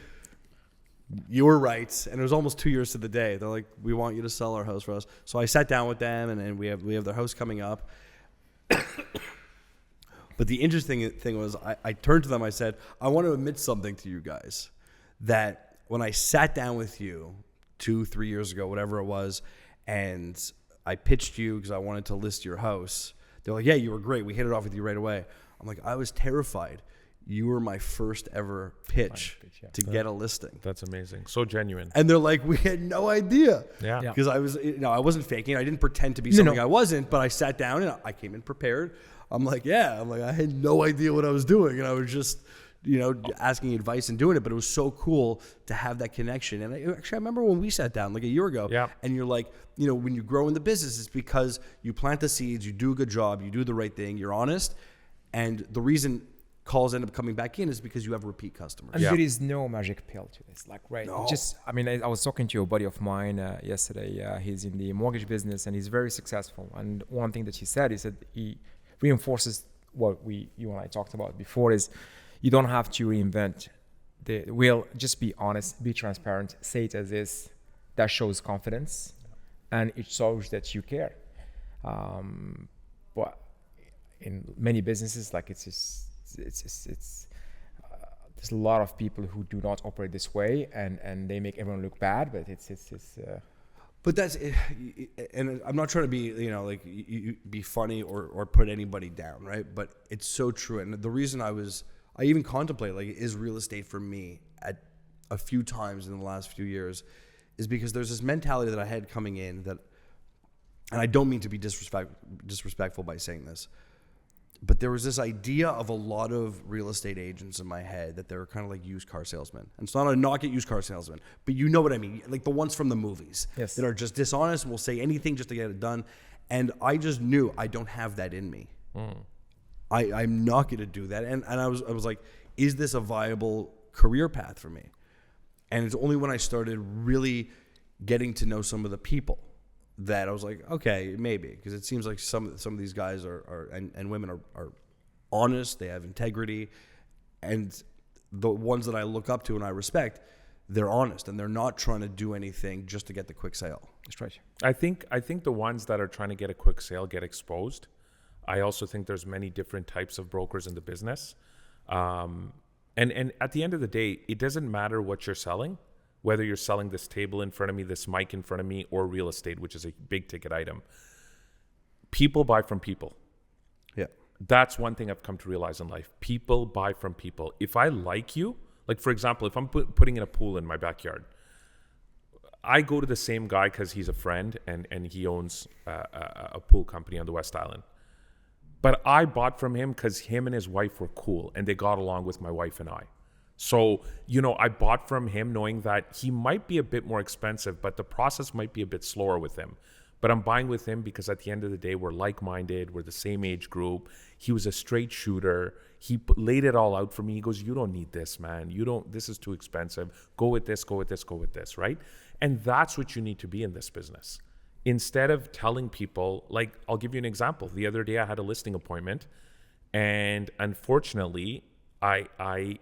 B: you were right. And it was almost 2 years to the day. They're like, we want you to sell our house for us. So I sat down with them, and we have their house coming up. But the interesting thing was I turned to them. I said, I want to admit something to you guys, that when I sat down with you 2-3 years ago, whatever it was, and I pitched you because I wanted to list your house, they're like, yeah, you were great. We hit it off with you right away. I'm like, I was terrified. You were my first ever pitch to get a listing.
A: That's amazing. So genuine.
B: And they're like, we had no idea.
A: Yeah.
B: Because I wasn't faking. I didn't pretend to be something I wasn't, but I sat down and I came in prepared. I'm like, I had no idea what I was doing. And I was just, asking advice and doing it. But it was so cool to have that connection. And I remember when we sat down like a year ago, and you're like, when you grow in the business, it's because you plant the seeds, you do a good job, you do the right thing, you're honest. And the reason calls end up coming back in is because you have repeat customers.
C: And there is no magic pill to this.
B: No.
C: I was talking to a buddy of mine yesterday. He's in the mortgage business and he's very successful. And one thing that he said he reinforces what you and I talked about before is you don't have to reinvent the wheel. Just be honest, be transparent, say it as is. That shows confidence and it shows that you care. But in many businesses, there's a lot of people who do not operate this way, and they make everyone look bad. But
B: But that's it. And I'm not trying to be you be funny or put anybody down, right? But it's so true. And the reason I even contemplate is real estate for me at a few times in the last few years is because there's this mentality that I had coming in that, and I don't mean to be disrespectful by saying this, but there was this idea of a lot of real estate agents in my head that they were kind of like used car salesmen. And it's not a knock at used car salesmen, but you know what I mean. Like the ones from the movies that are just dishonest and will say anything just to get it done. And I just knew I don't have that in me. I'm not going to do that. And I was like, is this a viable career path for me? And it's only when I started really getting to know some of the people that I was like, okay, maybe, because it seems like some of these guys and women are honest, they have integrity, and the ones that I look up to and I respect, they're honest and they're not trying to do anything just to get the quick sale.
C: That's right.
A: I think the ones that are trying to get a quick sale get exposed. I also think there's many different types of brokers in the business, and at the end of the day, it doesn't matter what you're selling. Whether you're selling this table in front of me, this mic in front of me, or real estate, which is a big ticket item. People buy from people.
B: Yeah.
A: That's one thing I've come to realize in life. People buy from people. If I like you, like for example, if I'm putting in a pool in my backyard, I go to the same guy because he's a friend and he owns a pool company on the West Island. But I bought from him because him and his wife were cool and they got along with my wife and I. So, I bought from him knowing that he might be a bit more expensive, but the process might be a bit slower with him. But I'm buying with him because at the end of the day, we're like-minded. We're the same age group. He was a straight shooter. He laid it all out for me. He goes, you don't need this, man. This is too expensive. Go with this, go with this, go with this, right? And that's what you need to be in this business. Instead of telling people, I'll give you an example. The other day I had a listing appointment and unfortunately, I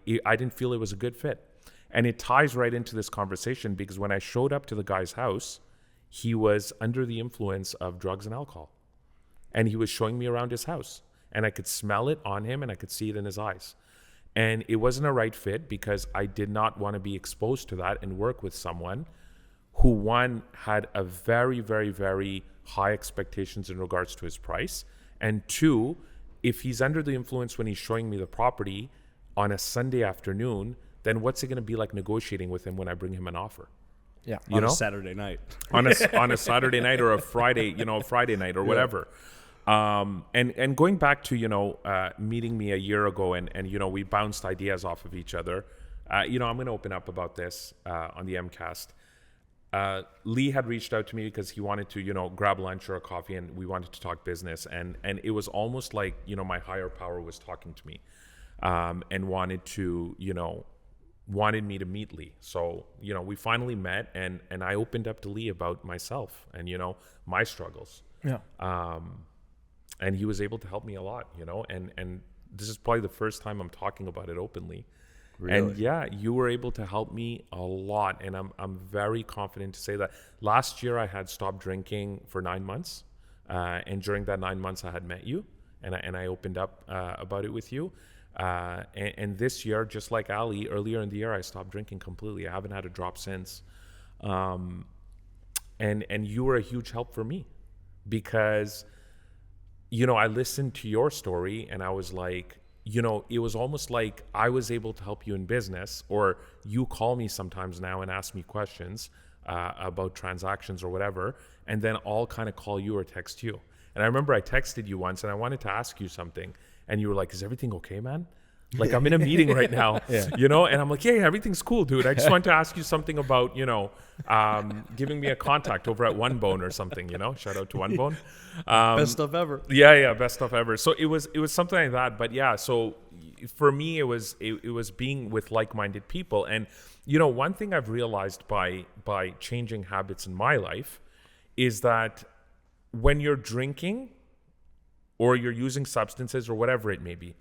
A: didn't feel it was a good fit. And it ties right into this conversation because when I showed up to the guy's house, he was under the influence of drugs and alcohol. And he was showing me around his house. And I could smell it on him and I could see it in his eyes. And it wasn't a right fit because I did not want to be exposed to that and work with someone who, one, had a very, very, very high expectations in regards to his price. And two, if he's under the influence when he's showing me the property on a Sunday afternoon, then what's it going to be like negotiating with him when I bring him an offer?
C: Yeah,
B: on a Saturday night,
A: on a Saturday night or a Friday, Friday night or whatever. And going back to meeting me a year ago, and we bounced ideas off of each other. I'm going to open up about this on the MCast. Lee had reached out to me because he wanted to grab lunch or a coffee, and we wanted to talk business. And it was almost like my higher power was talking to me. And wanted me to meet Lee. So, we finally met and I opened up to Lee about myself and, my struggles.
C: Yeah.
A: And he was able to help me a lot, and This is probably the first time I'm talking about it openly.
B: Really?
A: And yeah, you were able to help me a lot. And I'm very confident to say that last year I had stopped drinking for 9 months. And during that 9 months I had met you and I opened up about it with you. And this year, just like Ali, earlier in the year, I stopped drinking completely. I haven't had a drop since. And you were a huge help for me because, you know, I listened to your story and I was like, you know, it was almost like I was able to help you in business, or you call me sometimes now and ask me questions about transactions or whatever, and then I'll kind of call you or text you. And I remember I texted you once and I wanted to ask you something, and you were like, is everything okay, man? Like, I'm in a meeting right now, you know? And I'm like, yeah, everything's cool, dude. I just wanted to ask you something about, you know, giving me a contact over at One Bone or something, you know? Shout out to One Bone.
B: Best stuff ever.
A: Yeah, best stuff ever. So it was something like that. But yeah, so for me, it was being with like-minded people. And, you know, one thing I've realized by changing habits in my life is that when you're drinking or you're using substances or whatever it may be,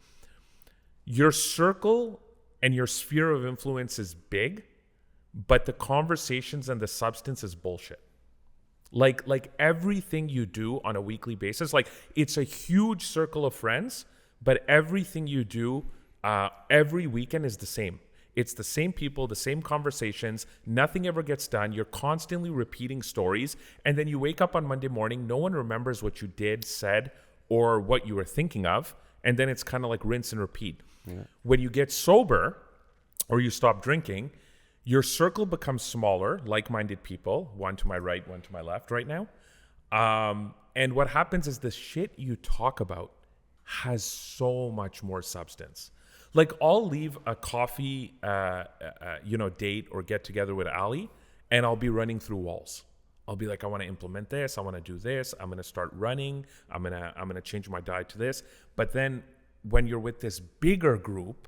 A: your circle and your sphere of influence is big, but the conversations and the substance is bullshit. Like everything you do on a weekly basis, like it's a huge circle of friends, but everything you do every weekend is the same. It's the same people, the same conversations. Nothing ever gets done. You're constantly repeating stories. And then you wake up on Monday morning, no one remembers what you did, said, or what you were thinking of. And then it's kind of like rinse and repeat. Yeah. When you get sober or you stop drinking, your circle becomes smaller, like-minded people, one to my right, one to my left right now. And what happens is the shit you talk about has so much more substance. Like, I'll leave a coffee, date or get together with Ali, and I'll be running through walls. I'll be like, I want to implement this. I want to do this. I'm going to start running. I'm going to change my diet to this. But then when you're with this bigger group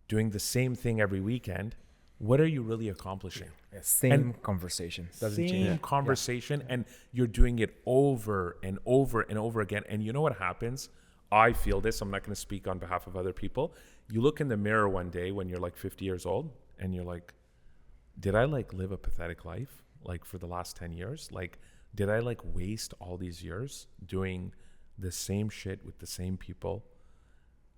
A: doing the same thing every weekend, what are you really accomplishing?
C: Yeah, same conversation.
A: Same conversation. And you're doing it over and over and over again. And you know what happens? I feel this. I'm not going to speak on behalf of other people. You look in the mirror one day when you're like 50 years old and you're like, did I like live a pathetic life? Like for the last 10 years? Like, did I like waste all these years doing the same shit with the same people?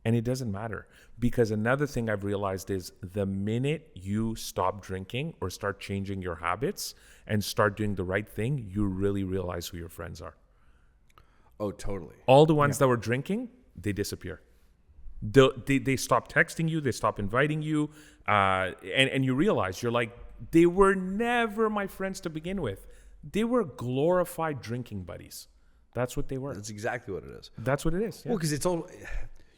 A: And it doesn't matter, because another thing I've realized is the minute you stop drinking or start changing your habits and start doing the right thing, you really realize who your friends are.
B: Oh, totally.
A: All the ones that were drinking, they disappear. They stop texting you, they stop inviting you, and you realize you're like, they were never my friends to begin with. They were glorified drinking buddies. That's what they were.
B: That's exactly what it is.
A: That's what it is. Yeah.
B: Well, because it's all,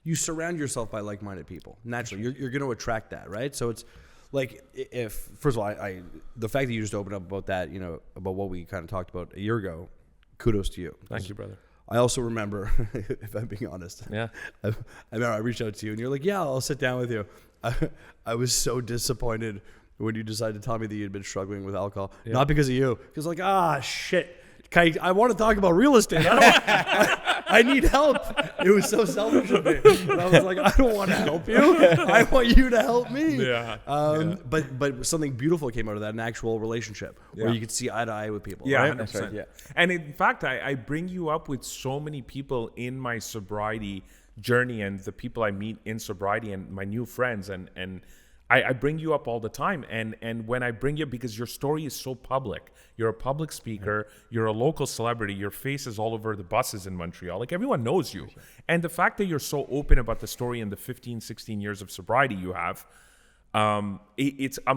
B: you surround yourself by like-minded people. Naturally, you're going to attract that, right? So it's like, if, first of all, I the fact that you just opened up about that, you know, about what we kind of talked about a year ago, kudos to you.
A: Thank you, brother.
B: I also remember, if I'm being honest, I remember I reached out to you and you're like, yeah, I'll sit down with you. I was so disappointed when you decided to tell me that you'd been struggling with alcohol. Yeah. Not because of you. Because like, shit. I want to talk about real estate. I need help. It was so selfish of me. And I was like, I don't want to help you. I want you to help me. Yeah. But something beautiful came out of that, an actual relationship where you could see eye to eye with people.
A: Yeah,
B: right?
A: 100%.
C: That's right, yeah.
A: And in fact, I bring you up with so many people in my sobriety journey and the people I meet in sobriety and my new friends, and I bring you up all the time. And when I bring you, because your story is so public, you're a public speaker, you're a local celebrity, your face is all over the buses in Montreal. Like, everyone knows you. And the fact that you're so open about the story in the 15, 16 years of sobriety you have, I'm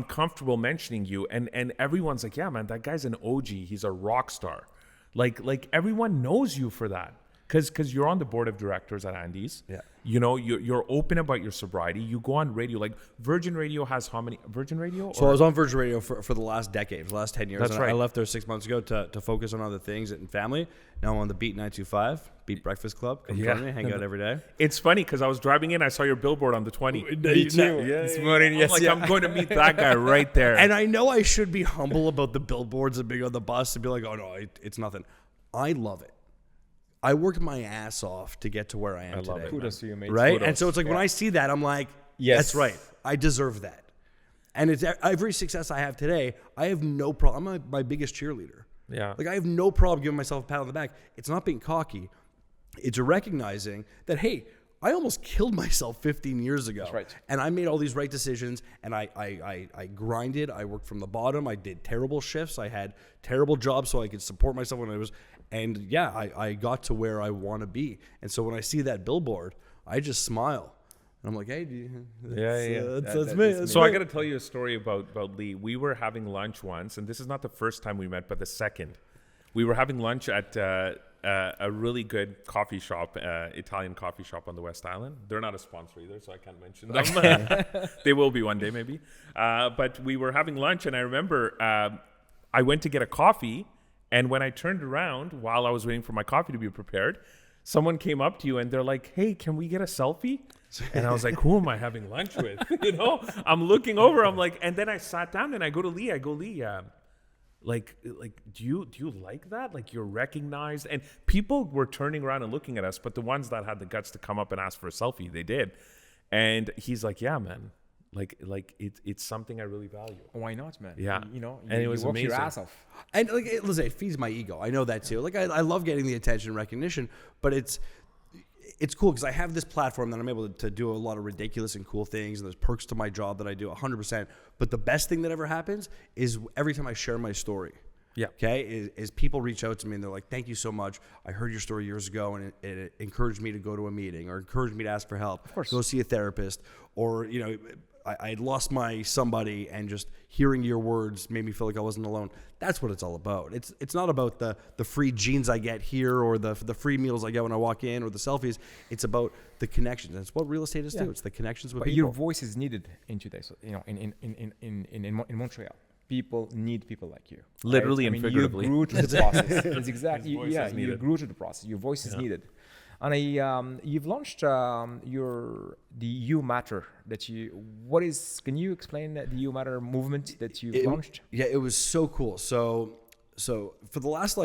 A: comfortable mentioning you. And everyone's like, yeah, man, that guy's an OG. He's a rock star. Like everyone knows you for that. Because you're on the board of directors at Andy's. Yeah. You know, you're open about your sobriety. You go on radio. Like, Virgin Radio has how many? Virgin Radio?
B: So I was on Virgin Radio for the last decade, for the last 10 years.
A: That's right.
B: I left there 6 months ago to focus on other things and family. Now I'm on the Beat 925, Beat Breakfast Club. Come join me, hang out every day.
A: It's funny because I was driving in, I saw your billboard on the 20.
B: Me too.
C: This morning, yes.
A: I'm going to meet that guy right there.
B: And I know I should be humble about the billboards and being on the bus and be like, oh no, it's nothing. I love it. I worked my ass off to get to where I am
A: love
B: today.
A: it.
C: Kudos to you, mate.
B: Right?
A: Kudos.
B: And so it's like when I see that, I'm like,
C: Yes.
B: that's right. I deserve that. And it's every success I have today, I have no problem. I'm my biggest cheerleader.
A: Yeah.
B: Like I have no problem giving myself a pat on the back. It's not being cocky. It's recognizing that, hey, I almost killed myself 15 years ago.
C: That's right.
B: And I made all these right decisions, and I grinded. I worked from the bottom. I did terrible shifts. I had terrible jobs so I could support myself when I was, and yeah, I got to where I want to be. And so when I see that billboard, I just smile. And I'm like, hey, that's me. That's
A: So I
B: me.
A: got to tell you a story about Lee. We were having lunch once, and this is not the first time we met, but the second. We were having lunch at a really good coffee shop, Italian coffee shop on the West Island. They're not a sponsor either, so I can't mention them. They will be one day, maybe. But we were having lunch, and I remember I went to get a coffee, and when I turned around while I was waiting for my coffee to be prepared, someone came up to you, and they're like, hey, can we get a selfie? And I was like, who am I having lunch with? I'm looking over. I'm like, and then I sat down, and I go to Lee. I go, Lee, like, do you like that? Like, you're recognized, and people were turning around and looking at us, but the ones that had the guts to come up and ask for a selfie, they did. And he's like, yeah, man, like it's something I really value.
C: Why not, man?
A: Yeah.
C: And
A: it was
C: you work your
A: amazing.
C: ass off.
B: And like, listen, it feeds my ego. I know that too. Like, I love getting the attention and recognition, but it's cool because I have this platform that I'm able to do a lot of ridiculous and cool things, and there's perks to my job that I do 100%. But the best thing that ever happens is every time I share my story.
A: Yeah.
B: Okay. Is people reach out to me and they're like, thank you so much. I heard your story years ago, and it encouraged me to go to a meeting, or encouraged me to ask for help.
C: Of course.
B: Go see a therapist, or I lost my somebody, and just hearing your words made me feel like I wasn't alone. That's what it's all about. It's not about the free jeans I get here, or the free meals I get when I walk in, or the selfies. It's about the connections. That's what real estate is too. It's the connections with
C: But
B: people.
C: your voice is needed in today. So in Montreal, people need people like you.
A: Literally and figuratively.
C: You grew to the process. That's exactly.
A: His voice is
C: You
A: needed.
C: grew to the process. Your voice is needed. And you've launched the You Matter that you. Can you explain the You Matter movement that you've launched?
B: Yeah, it was so cool. So for the last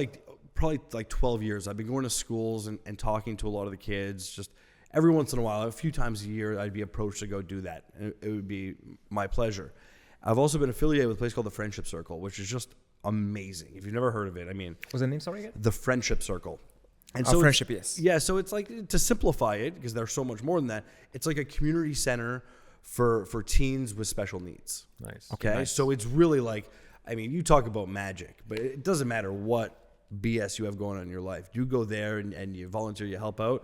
B: probably 12 years, I've been going to schools and talking to a lot of the kids. Just every once in a while, a few times a year, I'd be approached to go do that. It would be my pleasure. I've also been affiliated with a place called the Friendship Circle, which is just amazing. If you've never heard of it, I mean,
C: What's the name? Sorry again.
B: the Friendship Circle. And
C: Friendship, yes.
B: Yeah, so it's like, to simplify it, because there's so much more than that, it's like a community center for teens with special needs.
A: Nice.
B: Okay,
A: Nice.
B: so it's really like, I mean, you talk about magic, but it doesn't matter what BS you have going on in your life. You go there and you volunteer, you help out.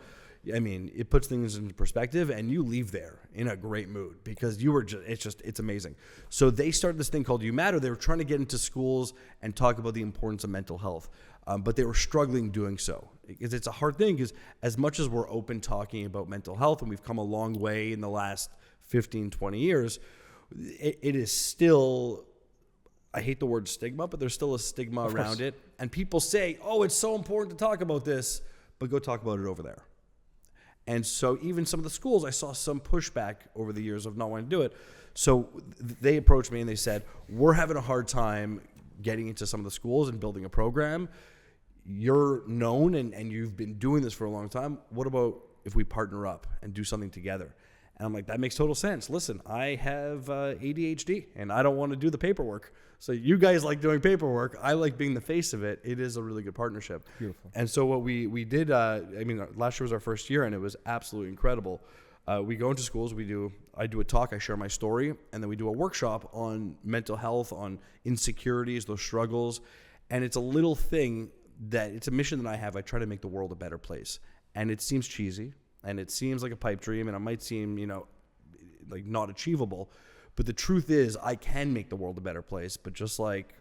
B: I mean, it puts things into perspective, and you leave there in a great mood because you were it's amazing. So they started this thing called You Matter. They were trying to get into schools and talk about the importance of mental health, but they were struggling doing so because it's a hard thing, because as much as we're open talking about mental health, and we've come a long way in the last 15, 20 years, it is still, I hate the word stigma, but there's still a stigma around it. And people say, oh, it's so important to talk about this, but go talk about it over there. And so even some of the schools, I saw some pushback over the years of not wanting to do it. So they approached me and they said, we're having a hard time getting into some of the schools and building a program. You're known and you've been doing this for a long time. What about if we partner up and do something together? And I'm like, that makes total sense. Listen, I have ADHD and I don't want to do the paperwork. So you guys like doing paperwork. I like being the face of it. It is a really good partnership.
C: Beautiful.
B: And so what we did, last year was our first year, and it was absolutely incredible. We go into schools, I do a talk, I share my story, and then we do a workshop on mental health, on insecurities, those struggles. And it's a little thing it's a mission that I have. I try to make the world a better place. And it seems cheesy, and it seems like a pipe dream, and it might seem, like not achievable. But the truth is, I can make the world a better place. But just like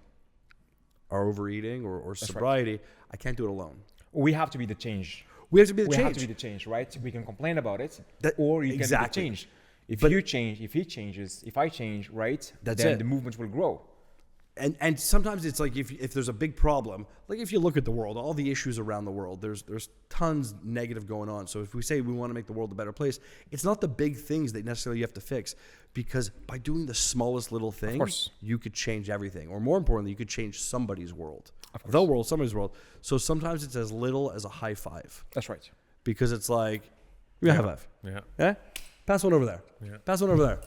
B: our overeating or sobriety, I can't do it alone.
C: We have to be the change.
B: We have to be the
C: We
B: change.
C: have to be the change, right? We can complain about it,
B: That-
C: or you
B: exactly.
C: can be the change. If
B: But-
C: you change, if he changes, if I change, right?
B: That's
C: then
B: it.
C: the movement will grow.
B: And sometimes it's like if there's a big problem, like if you look at the world, all the issues around the world, there's tons negative going on. So if we say we want to make the world a better place, it's not the big things that necessarily you have to fix, because by doing the smallest little thing, you could change everything. Or more importantly, you could change somebody's world. The world, somebody's world. So sometimes it's as little as a high five.
C: That's right.
B: Because it's like, high five.
A: Yeah.
B: Pass one over there.
A: Yeah.
B: Pass one over there.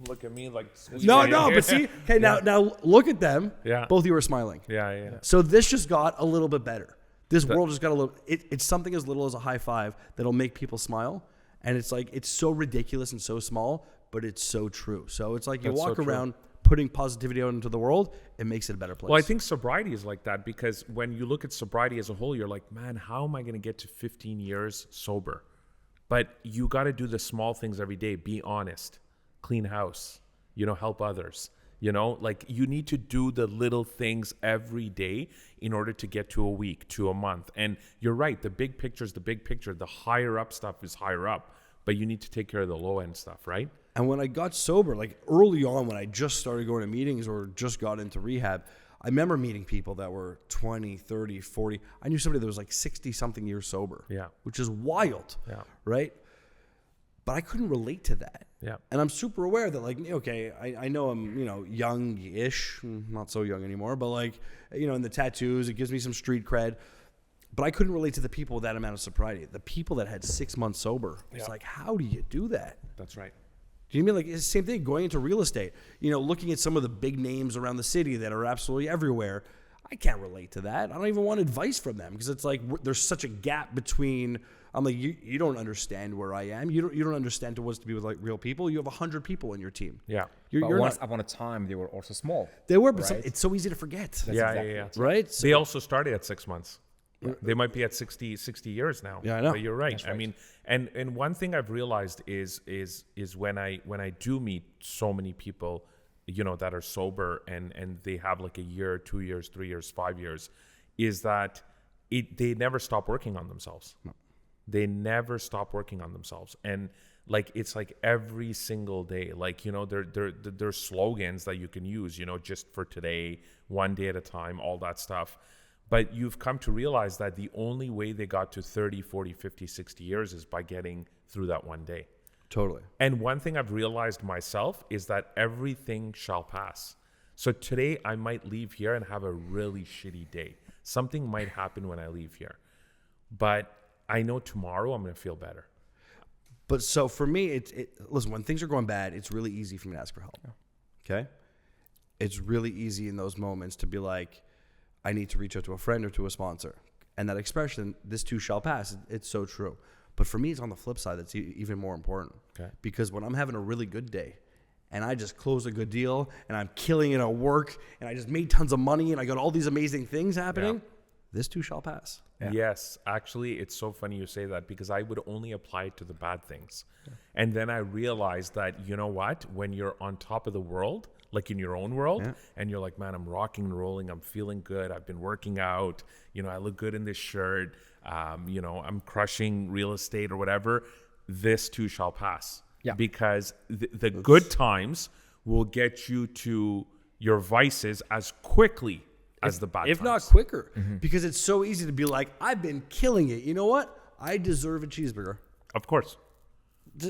A: Look at me like.
B: No, but see, okay, now look at them.
A: Yeah.
B: Both of you are smiling.
A: Yeah.
B: So this just got a little bit better. This world just got a little. It's something as little as a high five that'll make people smile, and it's like it's so ridiculous and so small, but it's so true. So it's like you walk around putting positivity out into the world, it makes it a better place.
A: Well, I think sobriety is like that, because when you look at sobriety as a whole, you're like, man, how am I going to get to 15 years sober? But you got to do the small things every day. Be honest. Clean house, help others, like you need to do the little things every day in order to get to a week, to a month. And you're right. The big picture is the big picture. The higher up stuff is higher up, but you need to take care of the low end stuff, right?
B: And when I got sober, like early on, when I just started going to meetings or just got into rehab, I remember meeting people that were 20, 30, 40. I knew somebody that was like 60 something years sober, which is wild, right? But I couldn't relate to that.
A: Yeah.
B: And I'm super aware that, like, okay, I know I'm, young-ish, not so young anymore, but like, in the tattoos, it gives me some street cred. But I couldn't relate to the people with that amount of sobriety. The people that had 6 months sober, it's like, how do you do that?
A: That's right.
B: Do you mean like it's the same thing going into real estate? Looking at some of the big names around the city that are absolutely everywhere. I can't relate to that. I don't even want advice from them, because it's like there's such a gap between. I'm like, you don't understand where I am. You don't understand what it's to be with like real people. You have 100 people in your team.
A: Yeah.
C: But once upon a time, they were also small.
B: They were, but it's so easy to forget.
A: Yeah.
B: Right? So,
A: they also started at 6 months. Yeah. They might be at 60 years now.
B: Yeah, I know.
A: But you're right.
C: That's right.
A: I mean, and one thing I've realized is when I do meet so many people, that are sober and they have like a year, 2 years, 3 years, 5 years, is that they never stop working on themselves. No. They never stop working on themselves. And like, it's like every single day, like, there's slogans that you can use, just for today, one day at a time, all that stuff. But you've come to realize that the only way they got to 30, 40, 50, 60 years is by getting through that one day.
B: Totally.
A: And one thing I've realized myself is that everything shall pass. So today I might leave here and have a really shitty day. Something might happen when I leave here. But I know tomorrow I'm going to feel better.
B: But so for me, listen, when things are going bad, it's really easy for me to ask for help. Yeah. Okay? It's really easy in those moments to be like, I need to reach out to a friend or to a sponsor. And that expression, this too shall pass, it's so true. But for me, it's on the flip side that's even more important.
A: Okay.
B: Because when I'm having a really good day and I just closed a good deal and I'm killing it at work and I just made tons of money and I got all these amazing things happening, this too shall pass.
A: Yeah. Yes, actually, it's so funny you say that, because I would only apply it to the bad things. Yeah. And then I realized that, when you're on top of the world, like in your own world, and you're like, man, I'm rocking and rolling, I'm feeling good, I've been working out, I look good in this shirt, I'm crushing real estate or whatever, this too shall pass. Yeah. Because the good times will get you to your vices as quickly as the bad times.
B: If not quicker. Mm-hmm. Because it's so easy to be like, I've been killing it. You know what? I deserve a cheeseburger.
A: Of course.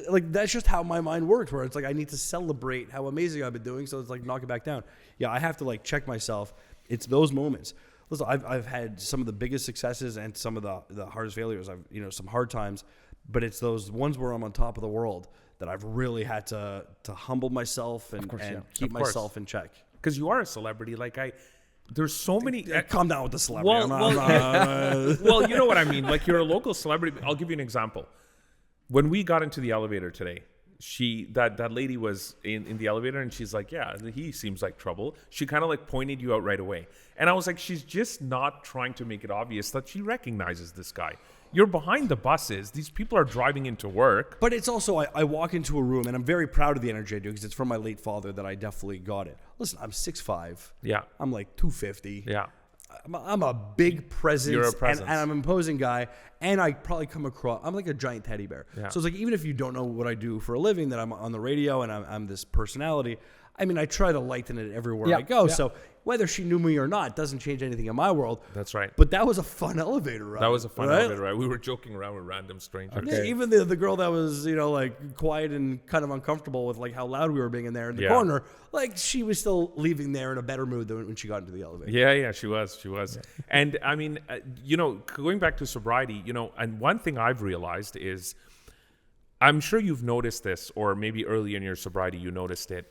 B: Like, that's just how my mind works, where it's like I need to celebrate how amazing I've been doing, so it's like knock it back down. Yeah, I have to like check myself. It's those moments. Listen, I've had some of the biggest successes and some of the hardest failures. I've some hard times, but it's those ones where I'm on top of the world that I've really had to humble myself and keep myself in check.
A: Because you are a celebrity. Like there's so many.
B: Calm down with the celebrity.
A: Well, you know what I mean. Like, you're a local celebrity. I'll give you an example. When we got into the elevator today, that lady was in the elevator, and she's like, yeah, he seems like trouble. She kind of like pointed you out right away. And I was like, she's just not trying to make it obvious that she recognizes this guy. You're behind the buses. These people are driving into work.
B: But it's also, I walk into a room, and I'm very proud of the energy I do, because it's from my late father that I definitely got it. Listen, I'm 6'5".
A: Yeah.
B: I'm like 250.
A: Yeah.
B: I'm a big presence.
A: You're a presence.
B: And I'm an imposing guy, and I probably come across, I'm like a giant teddy bear.
A: Yeah.
B: So it's like, even if you don't know what I do for a living, that I'm on the radio and I'm this personality, I mean, I try to lighten it everywhere
C: Yeah,
B: I go.
C: yeah.
B: So whether she knew me or not doesn't change anything in my world.
A: That's right.
B: But that was a fun elevator ride.
A: That was a fun
B: right?
A: elevator ride. We were joking around with random strangers.
B: Yeah, even the girl that was, like quiet and kind of uncomfortable with like how loud we were being in there in the corner, like she was still leaving there in a better mood than when she got into the elevator.
A: Yeah, she was. And I mean, going back to sobriety, and one thing I've realized is, I'm sure you've noticed this, or maybe early in your sobriety you noticed it.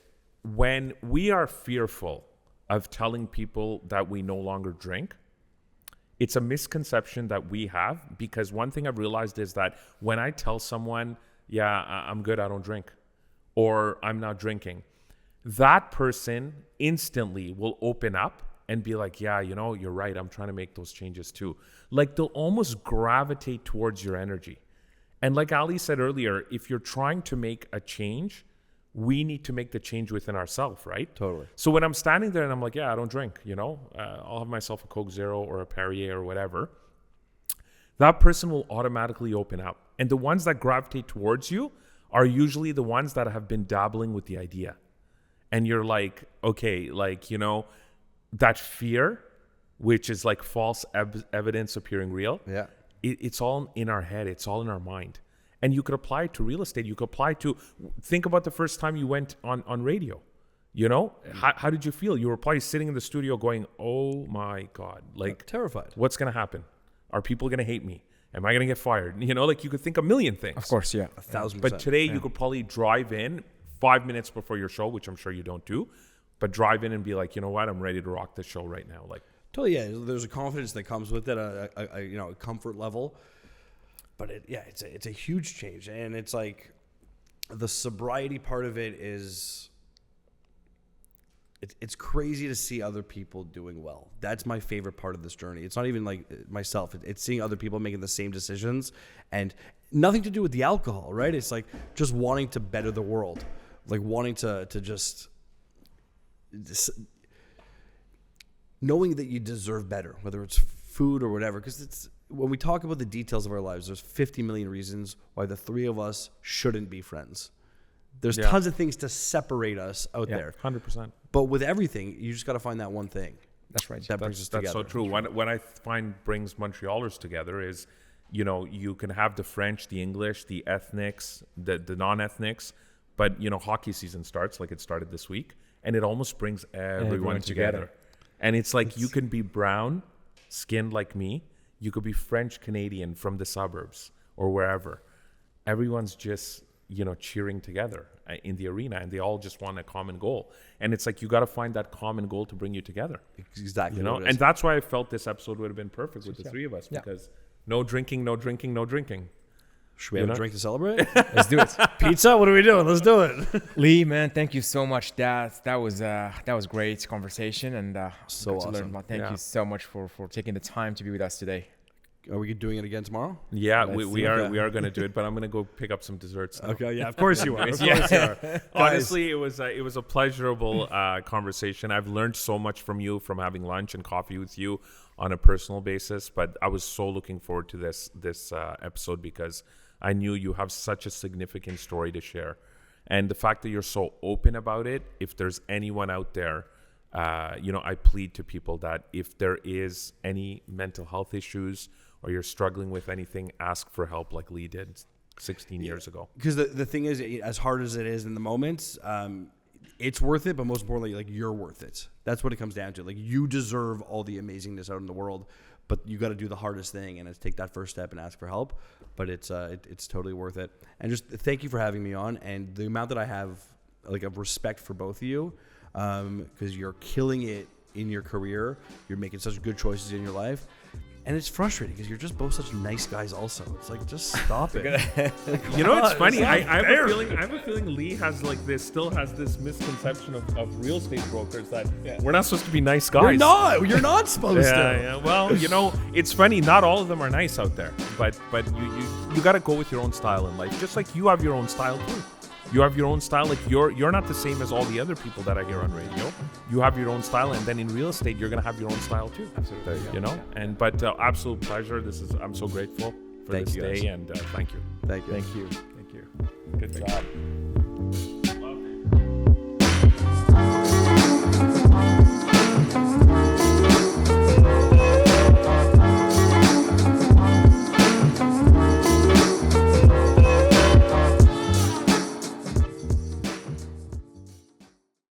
A: When we are fearful of telling people that we no longer drink, it's a misconception that we have, because one thing I've realized is that when I tell someone, I'm good, I don't drink, or I'm not drinking, that person instantly will open up and be like, you're right, I'm trying to make those changes too. Like they'll almost gravitate towards your energy. And like Ali said earlier, if you're trying to make a change, we need to make the change within ourselves, right?
B: Totally.
A: So when I'm standing there and I'm like, I don't drink, I'll have myself a Coke Zero or a Perrier or whatever, that person will automatically open up. And the ones that gravitate towards you are usually the ones that have been dabbling with the idea. And you're like, okay, that fear, which is like false evidence appearing real. Yeah. It's all in our head. It's all in our mind. And you could apply it to real estate. You could apply to, think about the first time you went on radio. How did you feel? You were probably sitting in the studio going, oh my God,
B: terrified.
A: What's going to happen? Are people going to hate me? Am I going to get fired? You could think a million things.
C: Of course, yeah.
B: 1,000%.
A: But today you could probably drive in 5 minutes before your show, which I'm sure you don't do, but drive in and be like, you know what? I'm ready to rock this show right now.
B: Totally, yeah. There's a confidence that comes with it, a comfort level. But it's a huge change, and it's like the sobriety part of it is. It's crazy to see other people doing well. That's my favorite part of this journey. It's not even like myself. It's seeing other people making the same decisions, and nothing to do with the alcohol, right? It's like just wanting to better the world, like wanting to just knowing that you deserve better, whether it's food or whatever. Because it's when we talk about the details of our lives, there's 50 million reasons why the three of us shouldn't be friends. There's tons of things to separate us out there.
A: 100%.
B: But with everything, you just got to find that one thing.
C: That's right.
B: That brings us together.
A: That's so true. What I find brings Montrealers together is, you can have the French, the English, the ethnics, the non-ethnics, but, hockey season starts like it started this week, and it almost brings everyone together. And it's like you can be brown skinned like me. You could be French Canadian from the suburbs or wherever. Everyone's just, cheering together in the arena, and they all just want a common goal. And it's like you got to find that common goal to bring you together.
B: Exactly.
A: And that's why I felt this episode would have been perfect with the three of us, because no drinking, no drinking, no drinking.
B: Should we have a drink to celebrate?
C: Let's do it.
B: Pizza? What are we doing? Let's do it.
C: Lee, man, thank you so much. That was great conversation, and
B: so awesome.
C: Thank you so much for taking the time to be with us today.
B: Are we doing it again tomorrow?
A: Yeah, we are going to do it, but I'm going to go pick up some desserts now.
B: Okay, yeah, of course you are. Of course you are.
A: Honestly, it was a pleasurable conversation. I've learned so much from you, from having lunch and coffee with you on a personal basis. But I was so looking forward to this episode, because I knew you have such a significant story to share, and the fact that you're so open about it. If there's anyone out there, I plead to people that if there is any mental health issues, or you're struggling with anything, ask for help like Lee did 16 years ago.
B: Because the thing is, as hard as it is in the moments, it's worth it, but most importantly, like, you're worth it. That's what it comes down to. Like, you deserve all the amazingness out in the world, but you got to do the hardest thing, and it's take that first step and ask for help. But it's totally worth it. And just thank you for having me on, and the amount that I have, like, of respect for both of you, because you're killing it in your career. You're making such good choices in your life. And it's frustrating because you're just both such nice guys also. It's like, just stop it.
A: It's funny. I have a feeling Lee still has this misconception of real estate brokers that we're not supposed to be nice guys.
B: You're not supposed to.
A: Yeah. Well, it's funny. Not all of them are nice out there. But you got to go with your own style in life. Just like you have your own style too. You have your own style. Like, you're not the same as all the other people that I hear on radio. You have your own style, and then in real estate, you're gonna have your own style too. Absolutely. But absolute pleasure. I'm so grateful for this day, and thank you.
B: Thank you.
C: Thank you.
A: Good job.